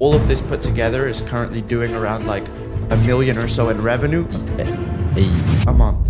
all of this put together is currently doing around like $1 million or so in revenue a month.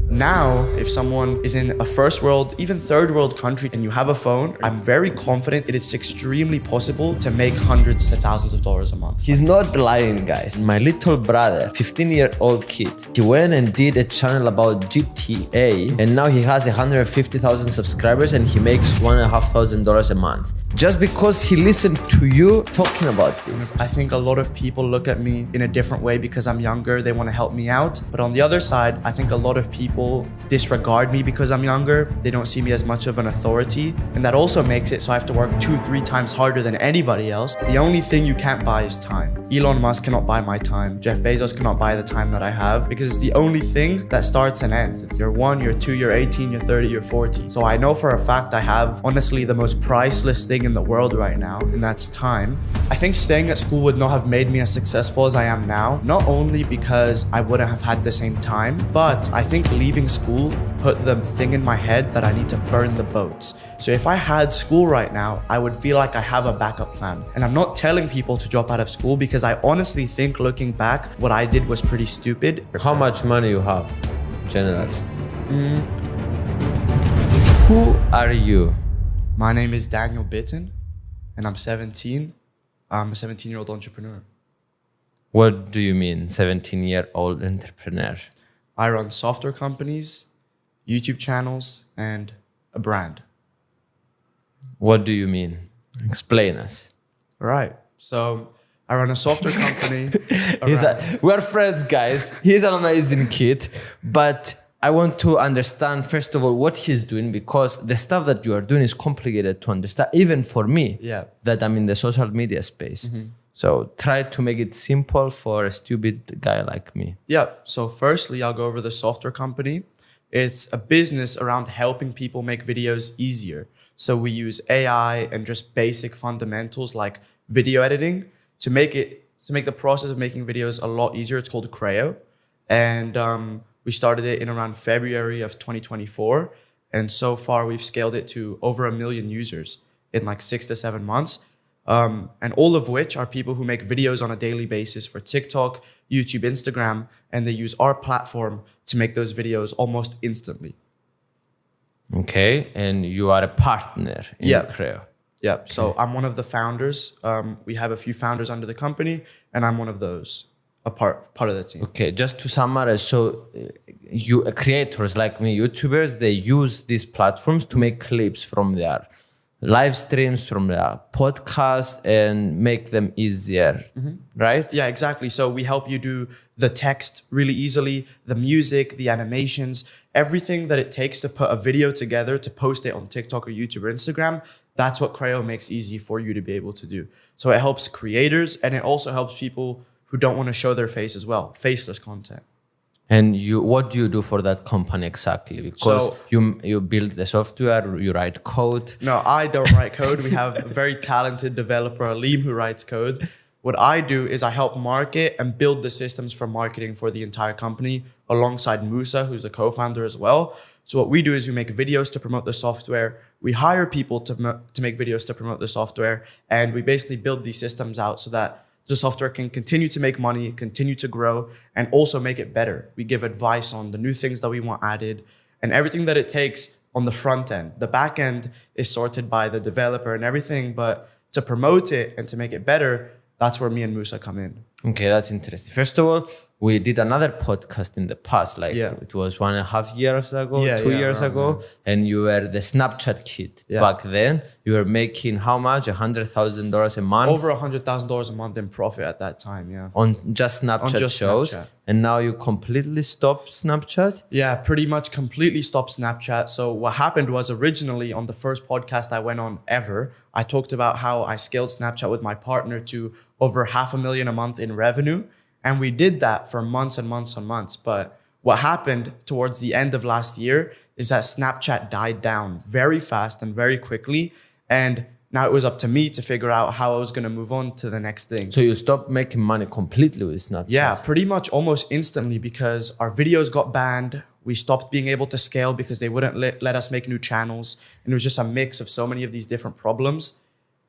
Now, if someone is in a first world, even third world country and you have a phone, I'm very confident it is extremely possible to make hundreds to thousands of dollars a month. He's not lying, guys. My little brother, 15-year-old kid, he went and did a channel about GTA and now he has 150,000 subscribers and he makes $1,500 a month. Just because he listened to you talking about this. I think a lot of people look at me in a different way because I'm younger, they want to help me out. But on the other side, I think a lot of people disregard me because I'm younger. They don't see me as much of an authority. And that also makes it so I have to work 2-3 times harder than anybody else. The only thing you can't buy is time. Elon Musk cannot buy my time. Jeff Bezos cannot buy the time that I have because it's the only thing that starts and ends. It's you're 1, you're 2, you're 18, you're 30, you're 40. So I know for a fact I have honestly the most priceless thing in the world right now, and that's time. I think staying at school would not have made me as successful as I am now, not only because I wouldn't have had the same time, but I think leaving school put the thing in my head that I need to burn the boats. So if I had school right now, I would feel like I have a backup plan. And I'm not telling people to drop out of school because I honestly think looking back, what I did was pretty stupid. How much money you have, generally? Who are you? My name is Daniel Bitten and I'm 17. I'm a 17-year-old entrepreneur. What do you mean, 17-year-old entrepreneur? I run software companies, YouTube channels, and a brand. What do you mean? Explain us. Right. So I run a software company. We're friends, guys. He's an amazing kid. But I want to understand, first of all, what he's doing, because the stuff that you are doing is complicated to understand, even for me, that I'm in the social media space. So try to make it simple for a stupid guy like me. Yeah. So firstly, I'll go over the software company. It's a business around helping people make videos easier. So we use AI and just basic fundamentals like video editing to make the process of making videos a lot easier. It's called Creo. And we started it in around February of 2024. And so far we've scaled it to over 1 million users in like 6 to 7 months. And all of which are people who make videos on a daily basis for TikTok, YouTube, Instagram, and they use our platform to make those videos almost instantly. Okay, and you are a partner in Creo. Yeah, okay. So I'm one of the founders. We have a few founders under the company, and I'm one of those, a part of the team. Okay, just to summarize, so you creators like me, YouTubers, they use these platforms to make clips from their live streams, from their podcast, and make them easier, right? Yeah, exactly. So we help you do the text really easily, the music, the animations, everything that it takes to put a video together to post it on TikTok or YouTube or Instagram. That's what Creo makes easy for you to be able to do. So it helps creators and it also helps people who don't want to show their face as well, faceless content. And what do you do for that company exactly? Because you build the software, you write code. No, I don't write code. We have a very talented developer, Aleem, who writes code. What I do is I help market and build the systems for marketing for the entire company alongside Musa, who's the co-founder as well. So what we do is we make videos to promote the software. We hire people to make videos to promote the software. And we basically build these systems out so that the software can continue to make money, continue to grow, and also make it better. We give advice on the new things that we want added and everything that it takes on the front end. The back end is sorted by the developer and everything, but to promote it and to make it better, that's where me and Musa come in. Okay, that's interesting. First of all, we did another podcast in the past, it was 1.5 years ago, 2 years ago, and you were the Snapchat kid. Back then, you were making how much? $100,000 a month? Over $100,000 a month in profit at that time, On just Snapchat shows. Snapchat. And now you completely stopped Snapchat? Yeah, pretty much completely stopped Snapchat. So what happened was originally on the first podcast I went on ever, I talked about how I scaled Snapchat with my partner to over $500,000 a month in revenue. And we did that for months and months and months. But what happened towards the end of last year is that Snapchat died down very fast and very quickly. And now it was up to me to figure out how I was going to move on to the next thing. So you stopped making money completely with Snapchat? Yeah, pretty much almost instantly because our videos got banned. We stopped being able to scale because they wouldn't let us make new channels. And it was just a mix of so many of these different problems.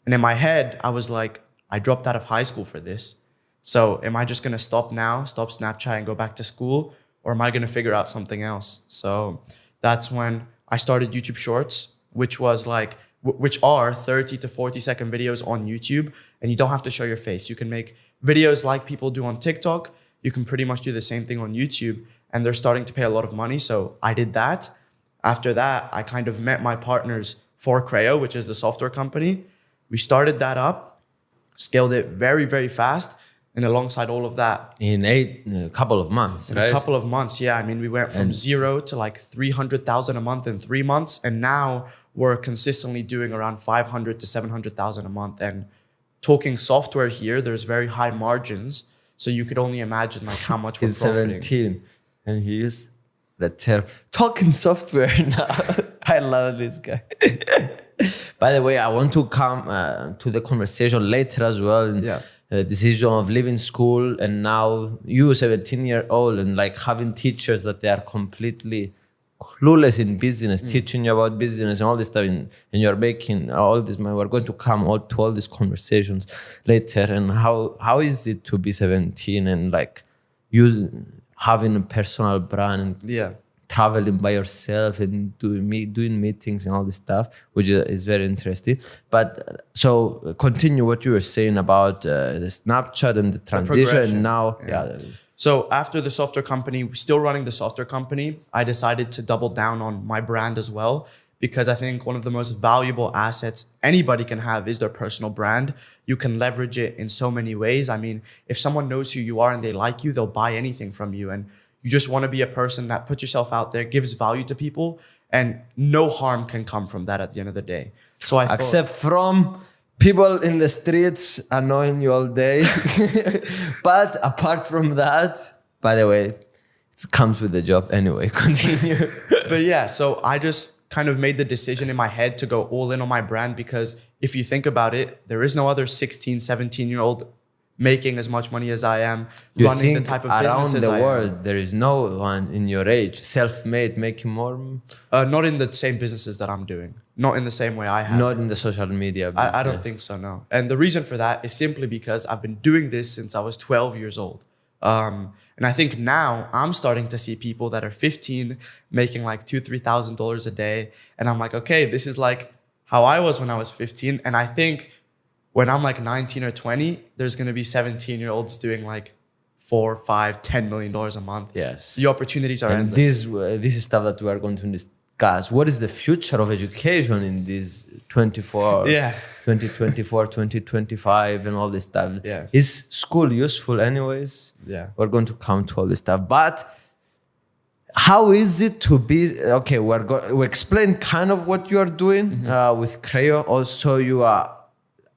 And in my head, I was like, I dropped out of high school for this. So am I just going to stop now, stop Snapchat and go back to school? Or am I going to figure out something else? So that's when I started YouTube Shorts, which was like, which are 30 to 40-second videos on YouTube. And you don't have to show your face. You can make videos like people do on TikTok. You can pretty much do the same thing on YouTube. And they're starting to pay a lot of money. So I did that. After that, I kind of met my partners for Creo, which is the software company. We started that up, scaled it very, very fast. And alongside all of that, in a couple of months, right? A couple of months, yeah. I mean, we went from zero to like 300,000 a month in 3 months. And now we're consistently doing around 500 to 700,000 a month. And talking software here, there's very high margins. So you could only imagine like how much we're profiting. 17 and he used the term talking software now. I love this guy. By the way, I want to come to the conversation later as well. Yeah. The decision of leaving school and now you 17-year-old and like having teachers that they are completely clueless in business, teaching you about business and all this stuff, and you're making all this money. We're going to come to all these conversations later. And how is it to be 17 and like you having a personal brand and traveling by yourself and doing meetings and all this stuff, which is very interesting. But so continue what you were saying about the Snapchat and the transition. And now, So after the software company, still running the software company, I decided to double down on my brand as well, because I think one of the most valuable assets anybody can have is their personal brand. You can leverage it in so many ways. I mean, if someone knows who you are and they like you, they'll buy anything from you. And you just want to be a person that puts yourself out there, gives value to people, and no harm can come from that at the end of the day. So I thought, except from people in the streets annoying you all day. But apart from that, by the way, it comes with the job anyway. Continue. But yeah, so I just kind of made the decision in my head to go all in on my brand, because if you think about it, there is no other 16, 17-year-old making as much money as I am, running the type of businesses I am. Around the world, there is no one in your age, self-made, making more? Not in the same businesses that I'm doing. Not in the same way I have. Not in the social media business. I don't think so, no. And the reason for that is simply because I've been doing this since I was 12 years old. And I think now I'm starting to see people that are 15 making like $2,000, $3,000 a day. And I'm like, okay, this is like how I was when I was 15. And I think when I'm like 19 or 20, there's going to be 17-year-olds doing like $4, $5, $10 million a month. Yes. The opportunities are endless. This is stuff that we are going to discuss. What is the future of education in this 2024, 2025 and all this stuff? Yeah. Is school useful anyways? Yeah. We're going to come to all this stuff. But how is it to be, okay, we explain kind of what you are doing with Creo. Also, you are,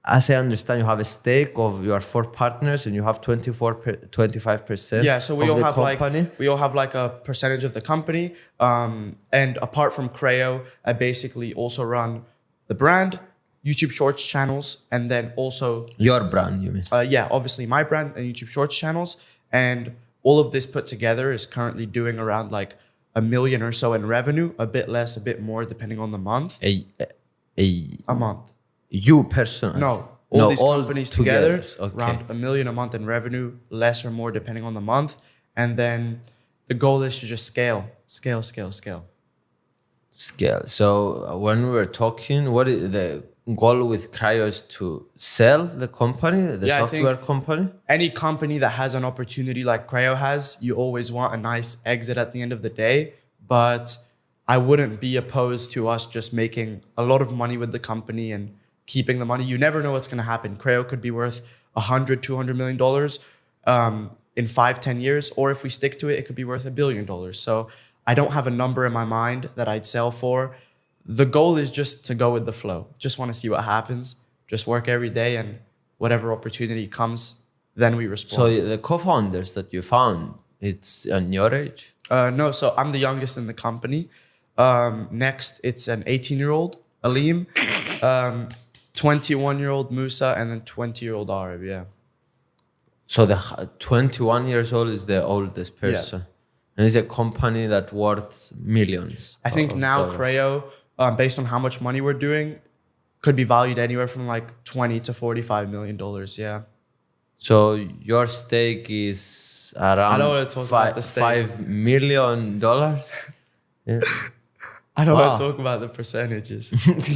as I understand, you have a stake of your 4 partners and you have 25%. Yeah, so we all have like a percentage of the company. And apart from Creo, I basically also run the brand, YouTube Shorts channels, and then also your brand, you mean? Yeah, obviously my brand and YouTube Shorts channels. And all of this put together is currently doing around like $1 million or so in revenue, a bit less, a bit more, depending on the month. A month. You personally? No, all these companies together, okay. Around $1 million a month in revenue, less or more depending on the month. And then the goal is to just scale. Scale. So when we were talking, what is the goal with Creo is to sell the company, the software company? Any company that has an opportunity like Creo has, you always want a nice exit at the end of the day. But I wouldn't be opposed to us just making a lot of money with the company and keeping the money. You never know what's going to happen. Creo could be worth $100, $200 million in 5-10 years. Or if we stick to it, it could be worth $1 billion. So I don't have a number in my mind that I'd sell for. The goal is just to go with the flow. Just want to see what happens. Just work every day, and whatever opportunity comes, then we respond. So the co-founders that you found, it's on your age? No, so I'm the youngest in the company. Next, it's an 18-year-old, Aleem, 21-year-old Musa, and then 20-year-old Arab, yeah. So the 21 years old is the oldest person. Yeah. And it's a company that worth millions. I think now Creo, based on how much money we're doing, could be valued anywhere from like 20 to 45 million dollars. Yeah. So your stake is I don't around want to talk about the stake. $5 million. Yeah. I don't want to Wow. talk about the percentages.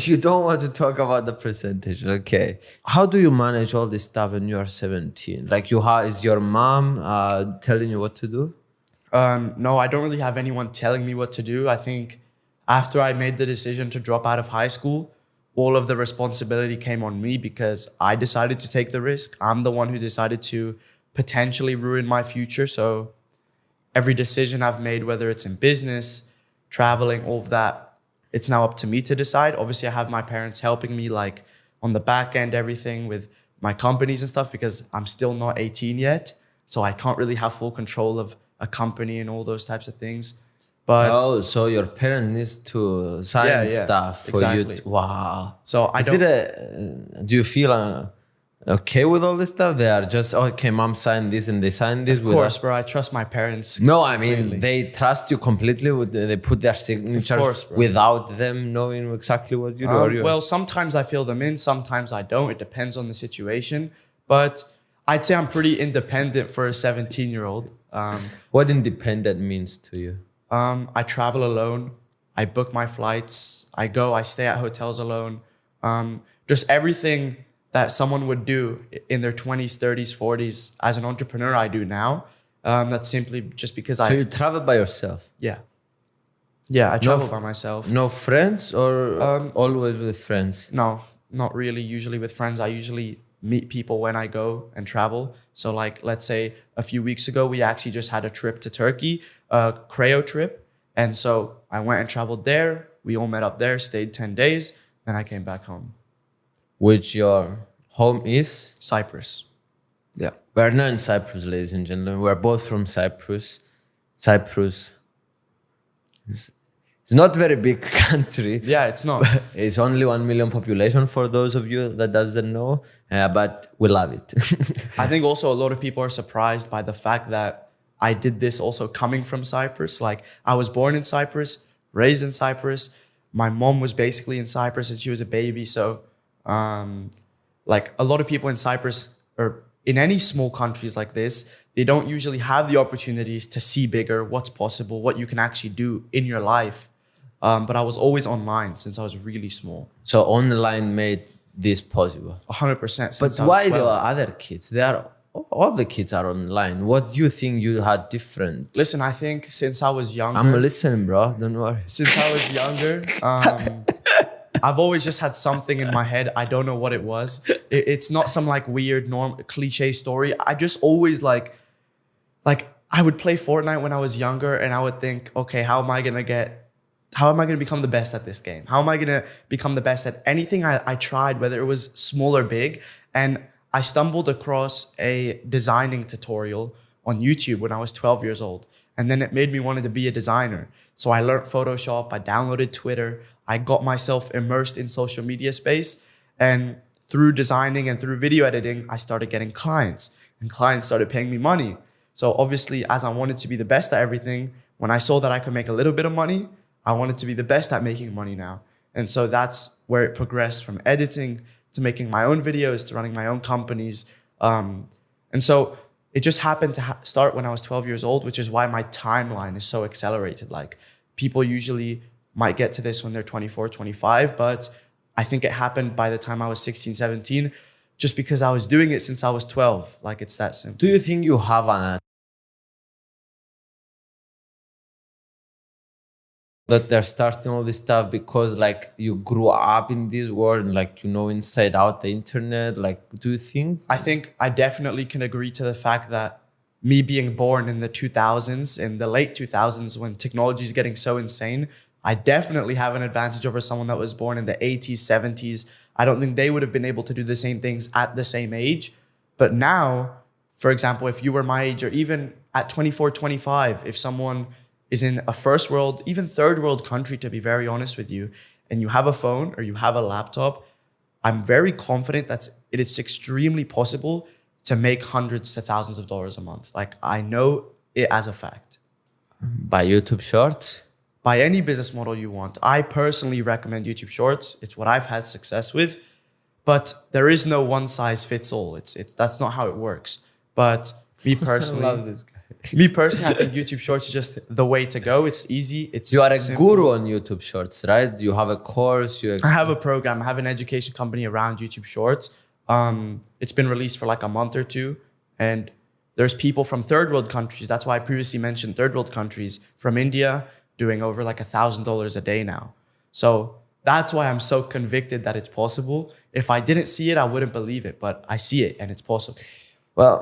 You don't want to talk about the percentage. Okay. How do you manage all this stuff when you are 17? Like is your mom telling you what to do? No, I don't really have anyone telling me what to do. I think after I made the decision to drop out of high school, all of the responsibility came on me because I decided to take the risk. I'm the one who decided to potentially ruin my future. So every decision I've made, whether it's in business, traveling, all of that, it's now up to me to decide. Obviously, I have my parents helping me like on the back end, everything with my companies and stuff because I'm still not 18 yet. So I can't really have full control of a company and all those types of things. But So your parents needs to sign stuff for you. exactly. Wow. So do you feel okay with all this stuff? They are just, okay, mom signed this and they signed this. Of course, bro. I trust my parents. No, I mean, completely. they trust you completely. They put their signatures course, bro. without them knowing exactly what you do. Well, sometimes I fill them in, sometimes I don't. It depends on the situation. But I'd say I'm pretty independent for a 17-year-old. What independent means to you? I travel alone. I book my flights. I stay at hotels alone. Just everything that someone would do in their 20s, 30s, 40s as an entrepreneur, I do now. That's simply just because So you travel by yourself? Yeah. Yeah, I travel by myself. No friends or always with friends? No, not really. Usually with friends. I usually meet people when I go and travel. So like, let's say a few weeks ago, we actually just had a trip to Turkey, a Creo trip. And so I went and traveled there. We all met up there, stayed 10 days. Then I came back home. Which your home is? Cyprus. Yeah. We're not in Cyprus, ladies and gentlemen. We're both from Cyprus. Cyprus it's not a very big country. Yeah, it's not. It's only 1 million population for those of you that doesn't know, but we love it. I think also a lot of people are surprised by the fact that I did this also coming from Cyprus. Like I was born in Cyprus, raised in Cyprus. My mom was basically in Cyprus and she was a baby. So like a lot of people in Cyprus or in any small countries like this, they don't usually have the opportunities to see bigger, what's possible, what you can actually do in your life. But I was always online since I was really small. So online made this possible. 100%. But why the other kids? All the kids are online. What do you think you had different? Listen, I think since I was younger. I'm listening, bro. Don't worry. Since I was younger, I've always just had something in my head. I don't know what it was. It's not some like weird cliche story. I just always like I would play Fortnite when I was younger and I would think, okay, how am I going to become the best at this game? How am I going to become the best at anything I tried, whether it was small or big? And I stumbled across a designing tutorial on YouTube when I was 12 years old. And then it made me want to be a designer. So I learned Photoshop, I downloaded Twitter, I got myself immersed in social media space. And through designing and through video editing, I started getting clients and clients started paying me money. So obviously, as I wanted to be the best at everything, when I saw that I could make a little bit of money, I wanted to be the best at making money now. And so that's where it progressed from editing to making my own videos to running my own companies. And so it just happened to start when I was 12 years old, which is why my timeline is so accelerated. Like people usually might get to this when they're 24, 25, but I think it happened by the time I was 16, 17, just because I was doing it since I was 12. Like it's that simple. Do you think you have that they're starting all this stuff because like you grew up in this world and like you know inside out the internet? Like, do you think? I think I definitely can agree to the fact that me being born in the 2000s, in the late 2000s when technology is getting so insane, I definitely have an advantage over someone that was born in the 80s, 70s. I don't think they would have been able to do the same things at the same age. But now, for example, if you were my age or even at 24, 25, if someone is in a first world, even third world country, to be very honest with you, and you have a phone or you have a laptop, I'm very confident that it is extremely possible to make hundreds to thousands of dollars a month. Like I know it as a fact. By YouTube Shorts? by any business model you want. I personally recommend YouTube Shorts. It's what I've had success with, but there is no one size fits all. That's not how it works. But me personally, I love this guy. I think YouTube Shorts is just the way to go. It's easy. You are a simple. guru on YouTube Shorts, right? You have a course. I have a program. I have an education company around YouTube Shorts. It's been released for like a month or two, and there's people from third world countries. That's why I previously mentioned third world countries, from India, doing over like $1,000 a day now. So that's why I'm so convicted that it's possible. If I didn't see it, I wouldn't believe it, but I see it and it's possible. Well,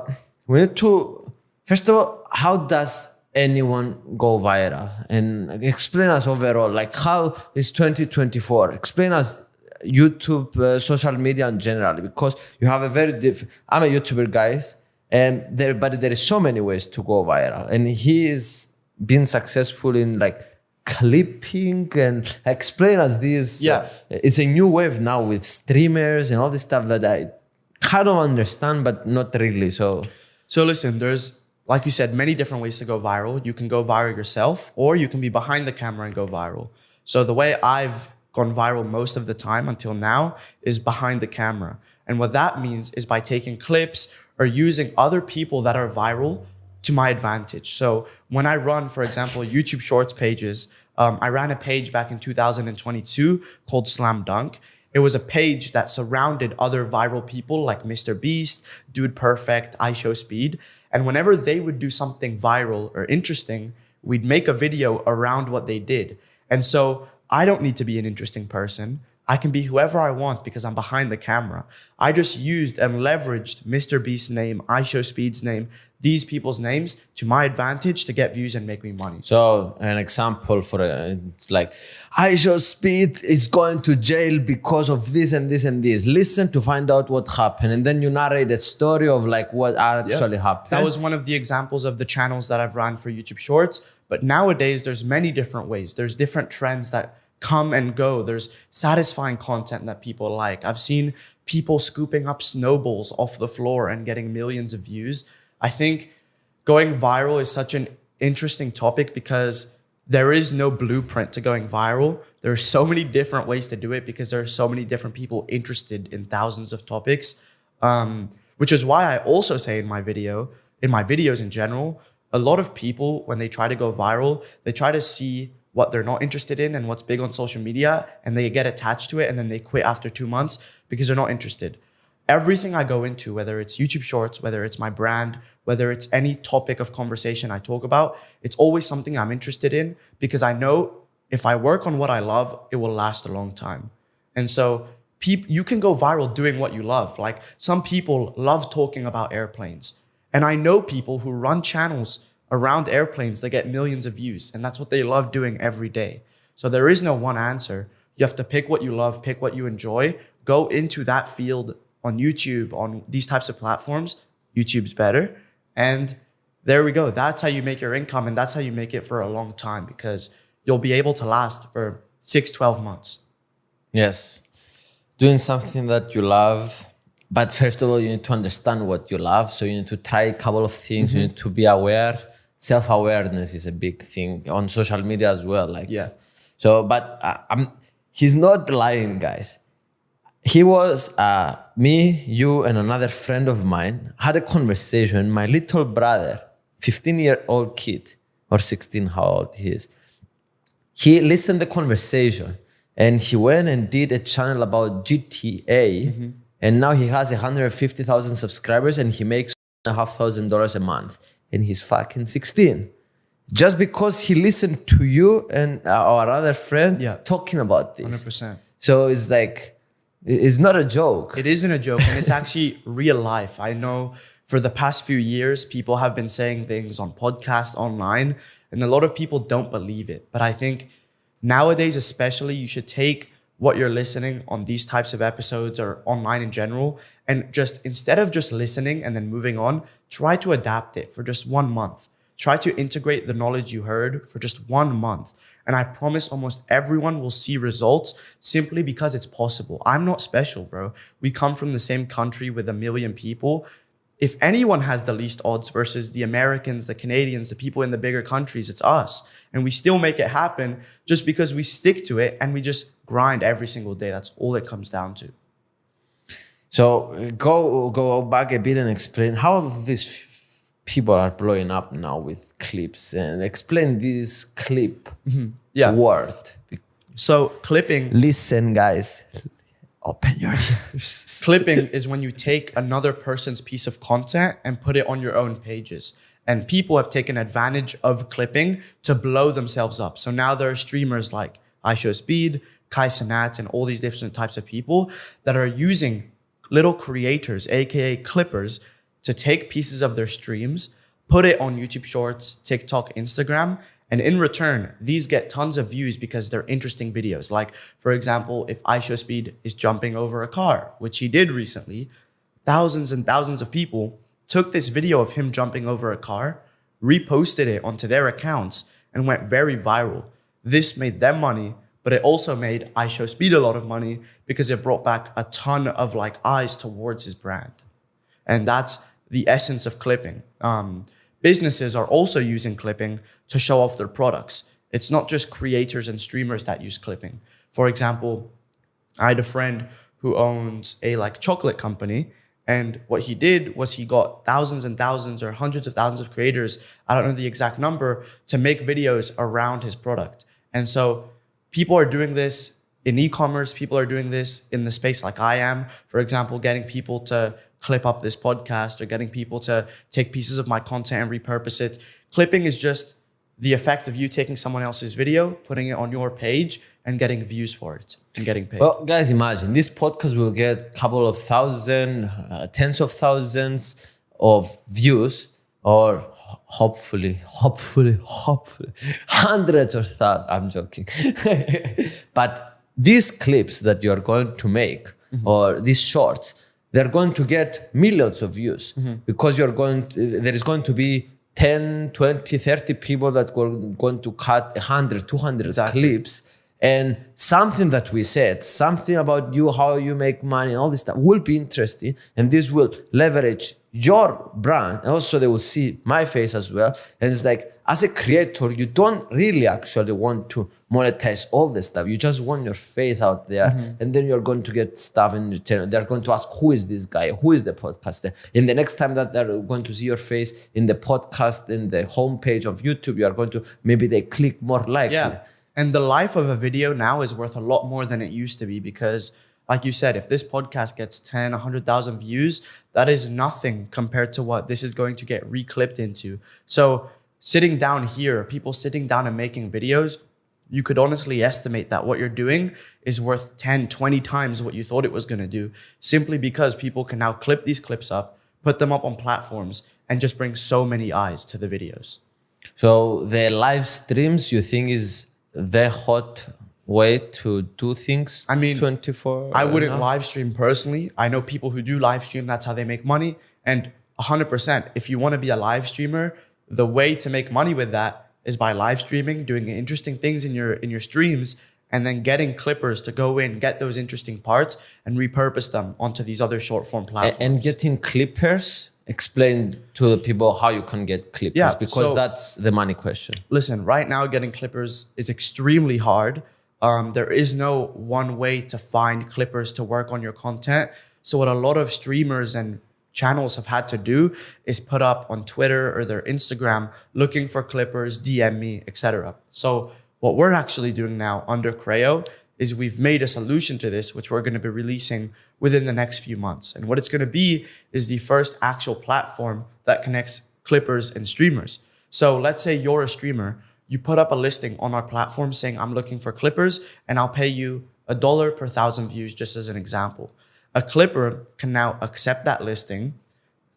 we need to, first of all, how does anyone go viral? And explain us overall, like how is 2024? Explain us YouTube, social media in general, because you have a very I'm a YouTuber, guys, but there is so many ways to go viral. And he is been successful in like clipping and explain us this. Yeah. It's a new wave now with streamers and all this stuff that I kind of understand, but not really. So listen, there's, like you said, many different ways to go viral. You can go viral yourself, or you can be behind the camera and go viral. So the way I've gone viral most of the time until now is behind the camera. And what that means is by taking clips or using other people that are viral to my advantage. So when I run, for example, YouTube Shorts pages, I ran a page back in 2022 called Slam Dunk. It was a page that surrounded other viral people like Mr. Beast, Dude Perfect, iShowSpeed. And whenever they would do something viral or interesting, we'd make a video around what they did. And so I don't need to be an interesting person. I can be whoever I want because I'm behind the camera. I just used and leveraged Mr. Beast's name, iShowSpeed's name, these people's names to my advantage to get views and make me money. So an example for it's like, iShowSpeed is going to jail because of this and this and this. Listen to find out what happened. And then you narrate a story of like what actually happened. That was one of the examples of the channels that I've run for YouTube Shorts. But nowadays, there's many different ways. There's different trends that come and go. There's satisfying content that people like. I've seen people scooping up snowballs off the floor and getting millions of views. I think going viral is such an interesting topic because there is no blueprint to going viral. There are so many different ways to do it because there are so many different people interested in thousands of topics, which is why I also say in my videos in general, a lot of people, when they try to go viral, they try to see what they're not interested in and what's big on social media, and they get attached to it and then they quit after 2 months because they're not interested. Everything I go into, whether it's YouTube Shorts, whether it's my brand, whether it's any topic of conversation I talk about, it's always something I'm interested in because I know if I work on what I love, it will last a long time. And so you can go viral doing what you love. Like some people love talking about airplanes. And I know people who run channels around airplanes that get millions of views. And that's what they love doing every day. So there is no one answer. You have to pick what you love, pick what you enjoy, go into that field on YouTube, on these types of platforms. YouTube's better. And there we go. That's how you make your income. And that's how you make it for a long time because you'll be able to last for 6-12 months. Yes. Doing something that you love. But first of all, you need to understand what you love. So you need to try a couple of things. Mm-hmm. You need to be aware. Self-awareness is a big thing on social media as well. Like, yeah. So, but he's not lying, guys. He was, me, you, and another friend of mine had a conversation. My little brother, 15-year-old kid, or 16, how old he is. He listened to the conversation and he went and did a channel about GTA. Mm-hmm. And now he has 150,000 subscribers and he makes $1,500 a month. And he's fucking 16. Just because he listened to you and our other friend talking about this. 100%. So it's like, it's not a joke. It isn't a joke. And it's actually real life. I know for the past few years, people have been saying things on podcasts, online, and a lot of people don't believe it. But I think nowadays, especially, you should take what you're listening on these types of episodes or online in general, and just instead of just listening and then moving on, try to adapt it for just 1 month. Try to integrate the knowledge you heard for just 1 month. And I promise almost everyone will see results simply because it's possible. I'm not special, bro. We come from the same country with 1 million people. if anyone has the least odds versus the Americans, the Canadians, the people in the bigger countries, it's us. And we still make it happen just because we stick to it and we just grind every single day. That's all it comes down to. So go back a bit and explain how these people are blowing up now with clips, and explain this clip word. So clipping. Listen, guys. Open your ears. Clipping is when you take another person's piece of content and put it on your own pages. And people have taken advantage of clipping to blow themselves up. So now there are streamers like iShowSpeed, Kai Cenat, and all these different types of people that are using little creators, aka clippers, to take pieces of their streams, put it on YouTube Shorts, TikTok, Instagram, and in return, these get tons of views because they're interesting videos. Like, for example, if iShowSpeed is jumping over a car, which he did recently, thousands and thousands of people took this video of him jumping over a car, reposted it onto their accounts, and went very viral. This made them money, but it also made iShowSpeed a lot of money because it brought back a ton of eyes towards his brand. And that's the essence of clipping. Businesses are also using clipping to show off their products. It's not just creators and streamers that use clipping. For example, I had a friend who owns a chocolate company, and what he did was he got thousands and thousands or hundreds of thousands of creators, I don't know the exact number, to make videos around his product. And so people are doing this in e-commerce. People are doing this in the space like I am. For example, getting people to clip up this podcast or getting people to take pieces of my content and repurpose it. Clipping is just the effect of you taking someone else's video, putting it on your page, and getting views for it and getting paid. Well, guys, imagine this podcast will get a couple of thousand, tens of thousands of views, or hopefully, hundreds of thousands. I'm joking. But these clips that you're going to make, or these shorts, they're going to get millions of views because there is going to be 10, 20, 30 people that are going to cut 100, 200 clips. And something that we said, something about you, how you make money, all this stuff will be interesting. And this will leverage your brand. And also they will see my face as well. And it's like, as a creator, you don't really actually want to monetize all this stuff. You just want your face out there. And then you're going to get stuff in return. They're going to ask, who is this guy? Who is the podcaster? And the next time that they're going to see your face in the podcast, in the homepage of YouTube, you are going to, maybe they click more likely. Yeah. And the life of a video now is worth a lot more than it used to be because, like you said, if this podcast gets 10, 100,000 views, that is nothing compared to what this is going to get reclipped into. So sitting down here, people sitting down and making videos, you could honestly estimate that what you're doing is worth 10, 20 times what you thought it was going to do, simply because people can now clip these clips up, put them up on platforms, and just bring so many eyes to the videos. So the live streams, you think, is the hot way to do things? I mean, 24. I wouldn't live stream personally. I know people who do live stream. That's how they make money. And 100%, if you want to be a live streamer, the way to make money with that is by live streaming, doing interesting things in your streams, and then getting clippers to go in, get those interesting parts, and repurpose them onto these other short form platforms. And getting clippers. Explain to the people how you can get clippers, because that's the money question. Listen, right now getting clippers is extremely hard. There is no one way to find clippers to work on your content. So what a lot of streamers and channels have had to do is put up on Twitter or their Instagram looking for clippers, DM me, etc. So what we're actually doing now under Creo is we've made a solution to this, which we're going to be releasing within the next few months. And what it's going to be is the first actual platform that connects clippers and streamers. So let's say you're a streamer, you put up a listing on our platform saying, I'm looking for clippers and I'll pay you $1 per 1,000 views, just as an example. A clipper can now accept that listing,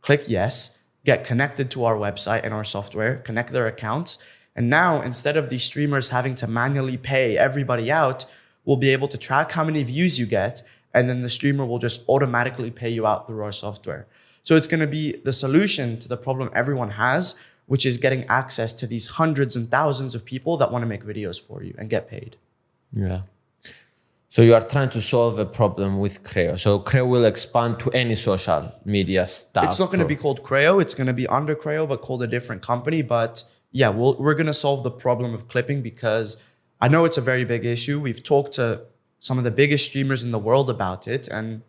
click yes, get connected to our website and our software, connect their accounts. And now instead of these streamers having to manually pay everybody out, we'll be able to track how many views you get, and then the streamer will just automatically pay you out through our software. So it's going to be the solution to the problem everyone has, which is getting access to these hundreds and thousands of people that want to make videos for you and get paid. Yeah. So you are trying to solve a problem with Creo. So Creo will expand to any social media stuff. It's not going to be called Creo. It's going to be under Creo, but called a different company. But yeah, we're going to solve the problem of clipping because I know it's a very big issue. We've talked to some of the biggest streamers in the world about it, and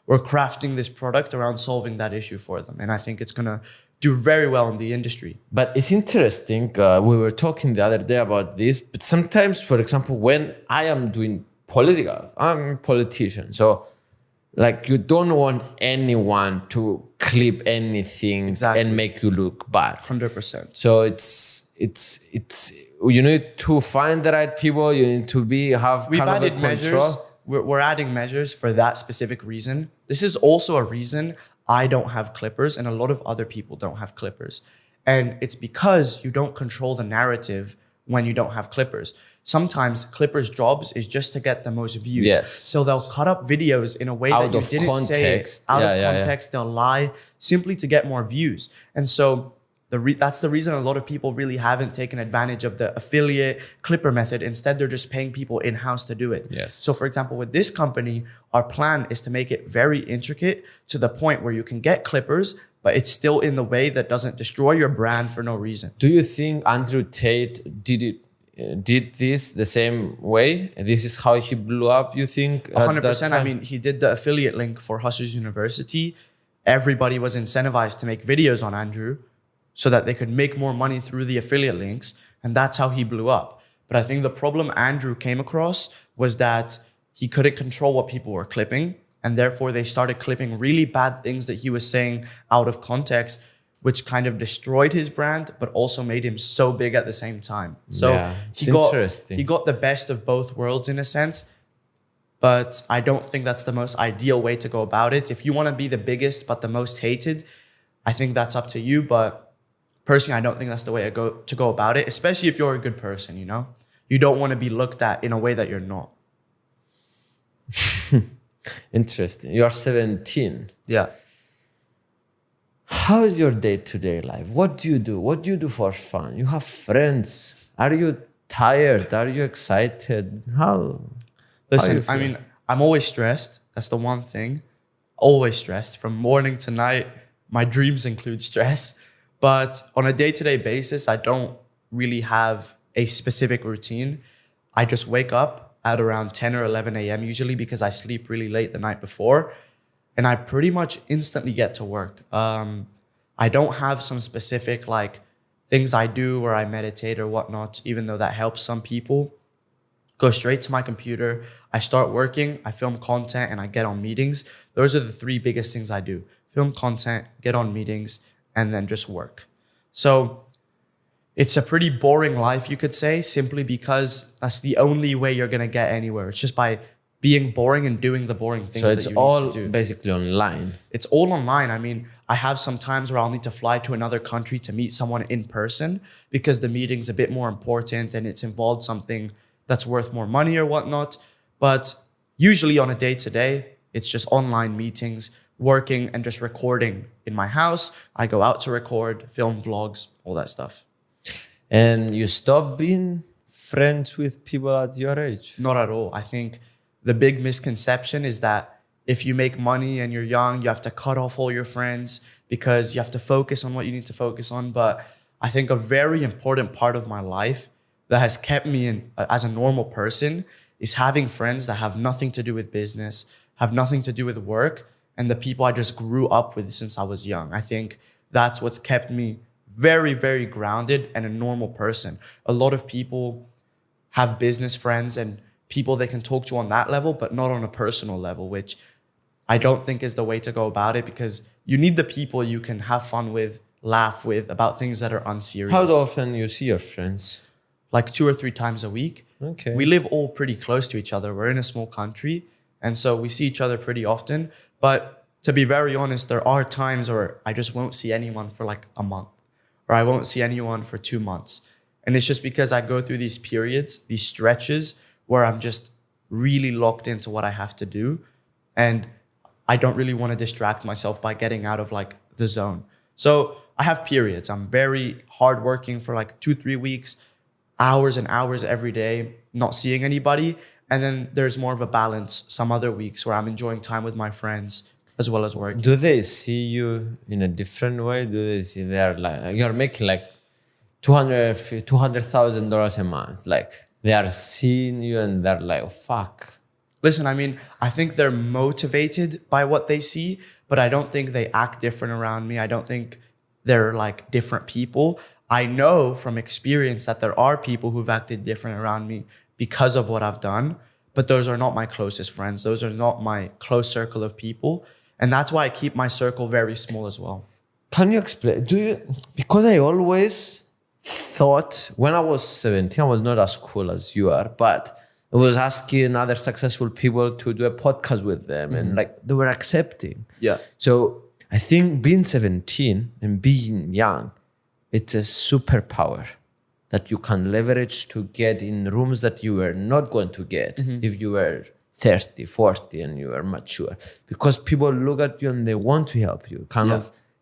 we're crafting this product around solving that issue for them. And I think it's going to do very well in the industry. But it's interesting. We were talking the other day about this. But sometimes, for example, when I am doing political, I'm a politician. So like you don't want anyone to clip anything and make you look bad. 100%. So it's you need to find the right people. You need to have We've kind of a added measures. control. We're adding measures for that specific reason. This is also a reason I don't have clippers and a lot of other people don't have clippers. And it's because you don't control the narrative when you don't have clippers. Sometimes clippers' jobs is just to get the most views. Yes. So they'll cut up videos in a way that you didn't say it. Out of context, they'll lie simply to get more views. And so that's the reason a lot of people really haven't taken advantage of the affiliate clipper method. Instead, they're just paying people in-house to do it. Yes. So for example, with this company, our plan is to make it very intricate to the point where you can get clippers, but it's still in the way that doesn't destroy your brand for no reason. Do you think Andrew Tate did this the same way? This is how he blew up, you think? 100%. I mean, he did the affiliate link for Hustlers University. Everybody was incentivized to make videos on Andrew so that they could make more money through the affiliate links. And that's how he blew up. But I think the problem Andrew came across was that he couldn't control what people were clipping. And therefore, they started clipping really bad things that he was saying out of context, which kind of destroyed his brand, but also made him so big at the same time. So he got the best of both worlds in a sense. But I don't think that's the most ideal way to go about it. If you want to be the biggest, but the most hated, I think that's up to you. But personally, I don't think that's the way to go about it, especially if you're a good person, you know? You don't want to be looked at in a way that you're not. Interesting. You are 17. Yeah. How is your day-to-day life? What do you do? What do you do for fun? You have friends. Are you tired? Are you excited? Listen, I mean, I'm always stressed. That's the one thing. Always stressed. From morning to night, my dreams include stress. But on a day-to-day basis, I don't really have a specific routine. I just wake up at around 10 or 11 a.m. usually because I sleep really late the night before. And I pretty much instantly get to work. I don't have some specific like things I do where I meditate or whatnot, even though that helps some people. Go straight to my computer. I start working, I film content, and I get on meetings. Those are the three biggest things I do. Film content, get on meetings, and then just work. So it's a pretty boring life, you could say, simply because that's the only way you're going to get anywhere. It's just by being boring and doing the boring things that you need to do. So it's all basically online. It's all online. I mean, I have some times where I'll need to fly to another country to meet someone in person because the meeting's a bit more important and it's involved something that's worth more money or whatnot. But usually on a day-to-day, it's just online meetings, working and just recording in my house. I go out to record, film vlogs, all that stuff. And you stop being friends with people at your age? Not at all. I think the big misconception is that if you make money and you're young, you have to cut off all your friends because you have to focus on what you need to focus on. But I think a very important part of my life that has kept me as a normal person is having friends that have nothing to do with business, have nothing to do with work, and the people I just grew up with since I was young. I think that's what's kept me very, very grounded and a normal person. A lot of people have business friends and people they can talk to on that level, but not on a personal level, which I don't think is the way to go about it because you need the people you can have fun with, laugh with about things that are unserious. How often you see your friends? Like 2 or 3 times a week. Okay. We live all pretty close to each other. We're in a small country. And so we see each other pretty often. But to be very honest, there are times where I just won't see anyone for like a month or I won't see anyone for 2 months. And it's just because I go through these periods, these stretches where I'm just really locked into what I have to do. And I don't really want to distract myself by getting out of like the zone. So I have periods. I'm very hardworking for like 2-3 weeks, hours and hours every day, not seeing anybody. And then there's more of a balance some other weeks where I'm enjoying time with my friends as well as working. Do they see you in a different way? Do they see they're like, you're making like $200,000 a month? Like they are seeing you and they're like, oh, fuck. Listen, I mean, I think they're motivated by what they see, but I don't think they act different around me. I don't think they're like different people. I know from experience that there are people who've acted different around me because of what I've done, but those are not my closest friends. Those are not my close circle of people. And that's why I keep my circle very small as well. Can you explain? Because I always thought when I was 17, I was not as cool as you are, but I was asking other successful people to do a podcast with them and like they were accepting. Yeah. So I think being 17 and being young, it's a superpower that you can leverage to get in rooms that you were not going to get if you were 30, 40 and you are mature. Because people look at you and they want to help you.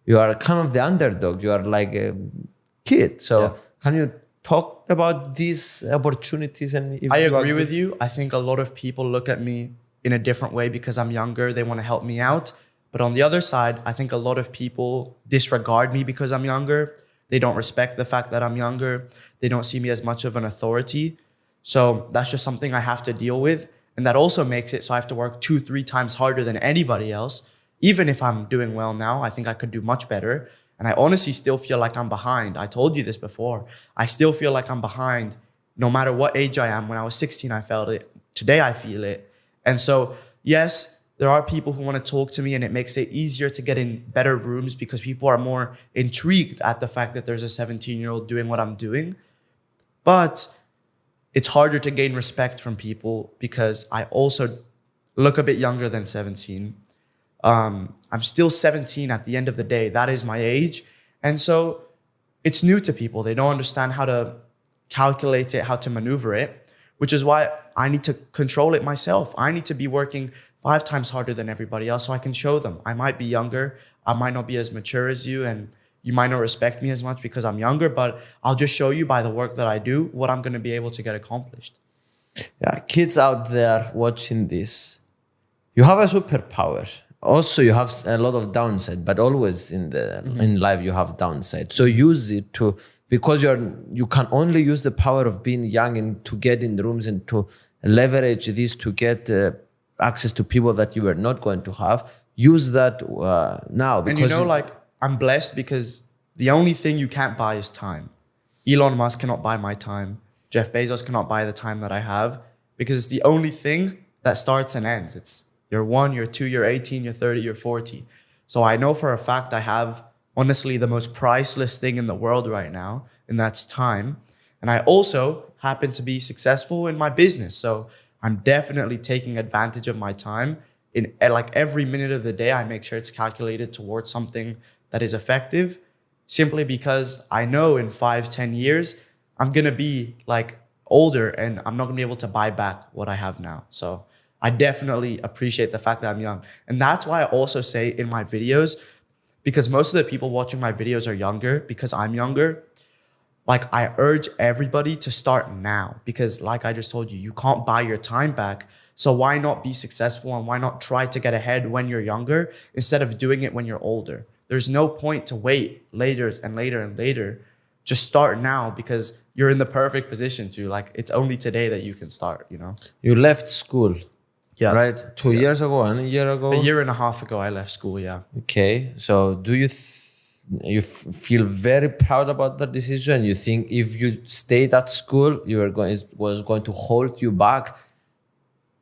You are kind of the underdog. You are like a kid. So can you talk about these opportunities? And if I agree with you. I think a lot of people look at me in a different way because I'm younger. They want to help me out. But on the other side, I think a lot of people disregard me because I'm younger. They don't respect the fact that I'm younger. They don't see me as much of an authority. So that's just something I have to deal with. And that also makes it so I have to work 2-3 times harder than anybody else. Even if I'm doing well now, I think I could do much better. And I honestly still feel like I'm behind. I told you this before. I still feel like I'm behind no matter what age I am. When I was 16, I felt it. Today, I feel it. And so, yes, there are people who want to talk to me and it makes it easier to get in better rooms because people are more intrigued at the fact that there's a 17-year-old doing what I'm doing. But it's harder to gain respect from people because I also look a bit younger than 17. I'm still 17 at the end of the day. That is my age. And so it's new to people. They don't understand how to calculate it, how to maneuver it, which is why I need to control it myself. I need to be working 5 times harder than everybody else so I can show them. I might be younger. I might not be as mature as you and you might not respect me as much because I'm younger, but I'll just show you by the work that I do what I'm going to be able to get accomplished. Yeah, kids out there watching this, you have a superpower. Also, you have a lot of downside, but always in life you have downside. So use it because you can only use the power of being young and to get in the rooms and to leverage this to get access to people that you were not going to have. Use that now. Because and I'm blessed because the only thing you can't buy is time. Elon Musk cannot buy my time. Jeff Bezos cannot buy the time that I have because it's the only thing that starts and ends. It's you're 1, you're 2, you're 18, you're 30, you're 40. So I know for a fact I have honestly the most priceless thing in the world right now, and that's time. And I also happen to be successful in my business. So I'm definitely taking advantage of my time. In like every minute of the day, I make sure it's calculated towards something that is effective simply because I know in 5-10 years, I'm going to be like older and I'm not going to be able to buy back what I have now. So I definitely appreciate the fact that I'm young. And that's why I also say in my videos, because most of the people watching my videos are younger because I'm younger, like I urge everybody to start now because like I just told you, you can't buy your time back. So why not be successful and why not try to get ahead when you're younger instead of doing it when you're older? There's no point to wait later and later and later. Just start now because you're in the perfect position to. Like it's only today that you can start, you know? You left school. Yeah. Right? 2 years ago and a year ago? A year and a half ago, I left school, yeah. Okay. So do you feel very proud about that decision? You think if you stayed at school, was going to hold you back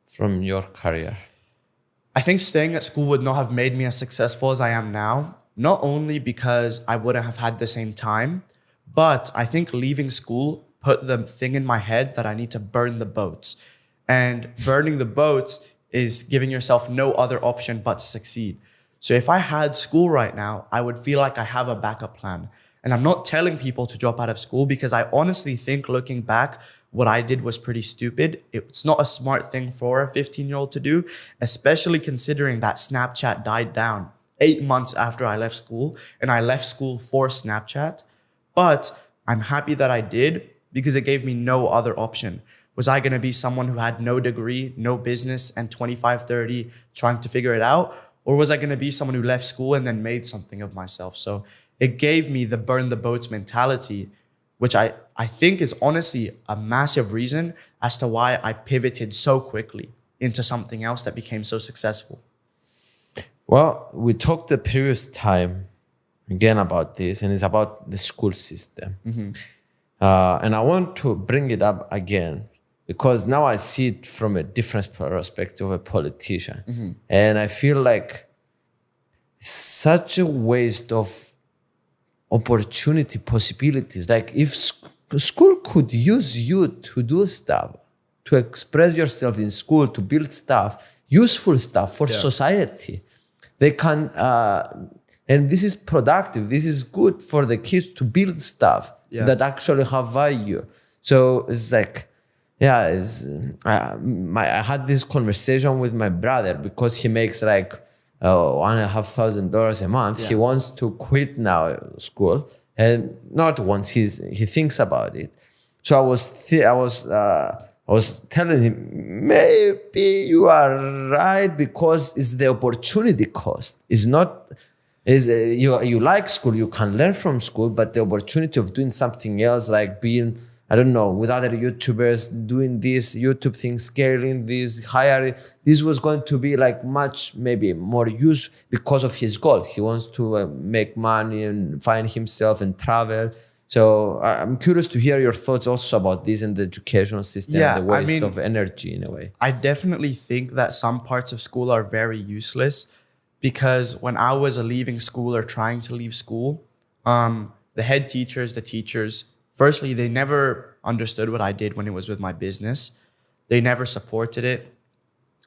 from your career? I think staying at school would not have made me as successful as I am now. Not only because I wouldn't have had the same time, but I think leaving school put the thing in my head that I need to burn the boats. And burning the boats is giving yourself no other option but to succeed. So if I had school right now, I would feel like I have a backup plan. And I'm not telling people to drop out of school because I honestly think looking back, what I did was pretty stupid. It's not a smart thing for a 15-year-old to do, especially considering that Snapchat died down 8 months after I left school, and I left school for Snapchat. But I'm happy that I did because it gave me no other option. Was I going to be someone who had no degree, no business, and 25, 30 trying to figure it out? Or was I going to be someone who left school and then made something of myself? So it gave me the burn the boats mentality, which I think is honestly a massive reason as to why I pivoted so quickly into something else that became so successful. Well, we talked the previous time again about this, and it's about the school system. And I want to bring it up again because now I see it from a different perspective of a politician. And I feel like such a waste of opportunity, possibilities. Like if school could use you to do stuff, to express yourself in school, to build stuff, useful stuff for society. They can, and this is productive. This is good for the kids to build stuff that actually have value. So it's like, I had this conversation with my brother because he makes like $1,500 a month. He wants to quit now school, and not once. He thinks about it. So I was telling him, maybe you are right because it's the opportunity cost. It's not, you like school, you can learn from school, but the opportunity of doing something else, like being, I don't know, with other YouTubers, doing this YouTube thing, scaling this, hiring, this was going to be like much, maybe more use because of his goals. He wants to make money and find himself and travel. So I'm curious to hear your thoughts also about this in the educational system, the waste of energy in a way. I definitely think that some parts of school are very useless because when I was leaving school or trying to leave school, the head teachers, the teachers, firstly, they never understood what I did when it was with my business. They never supported it.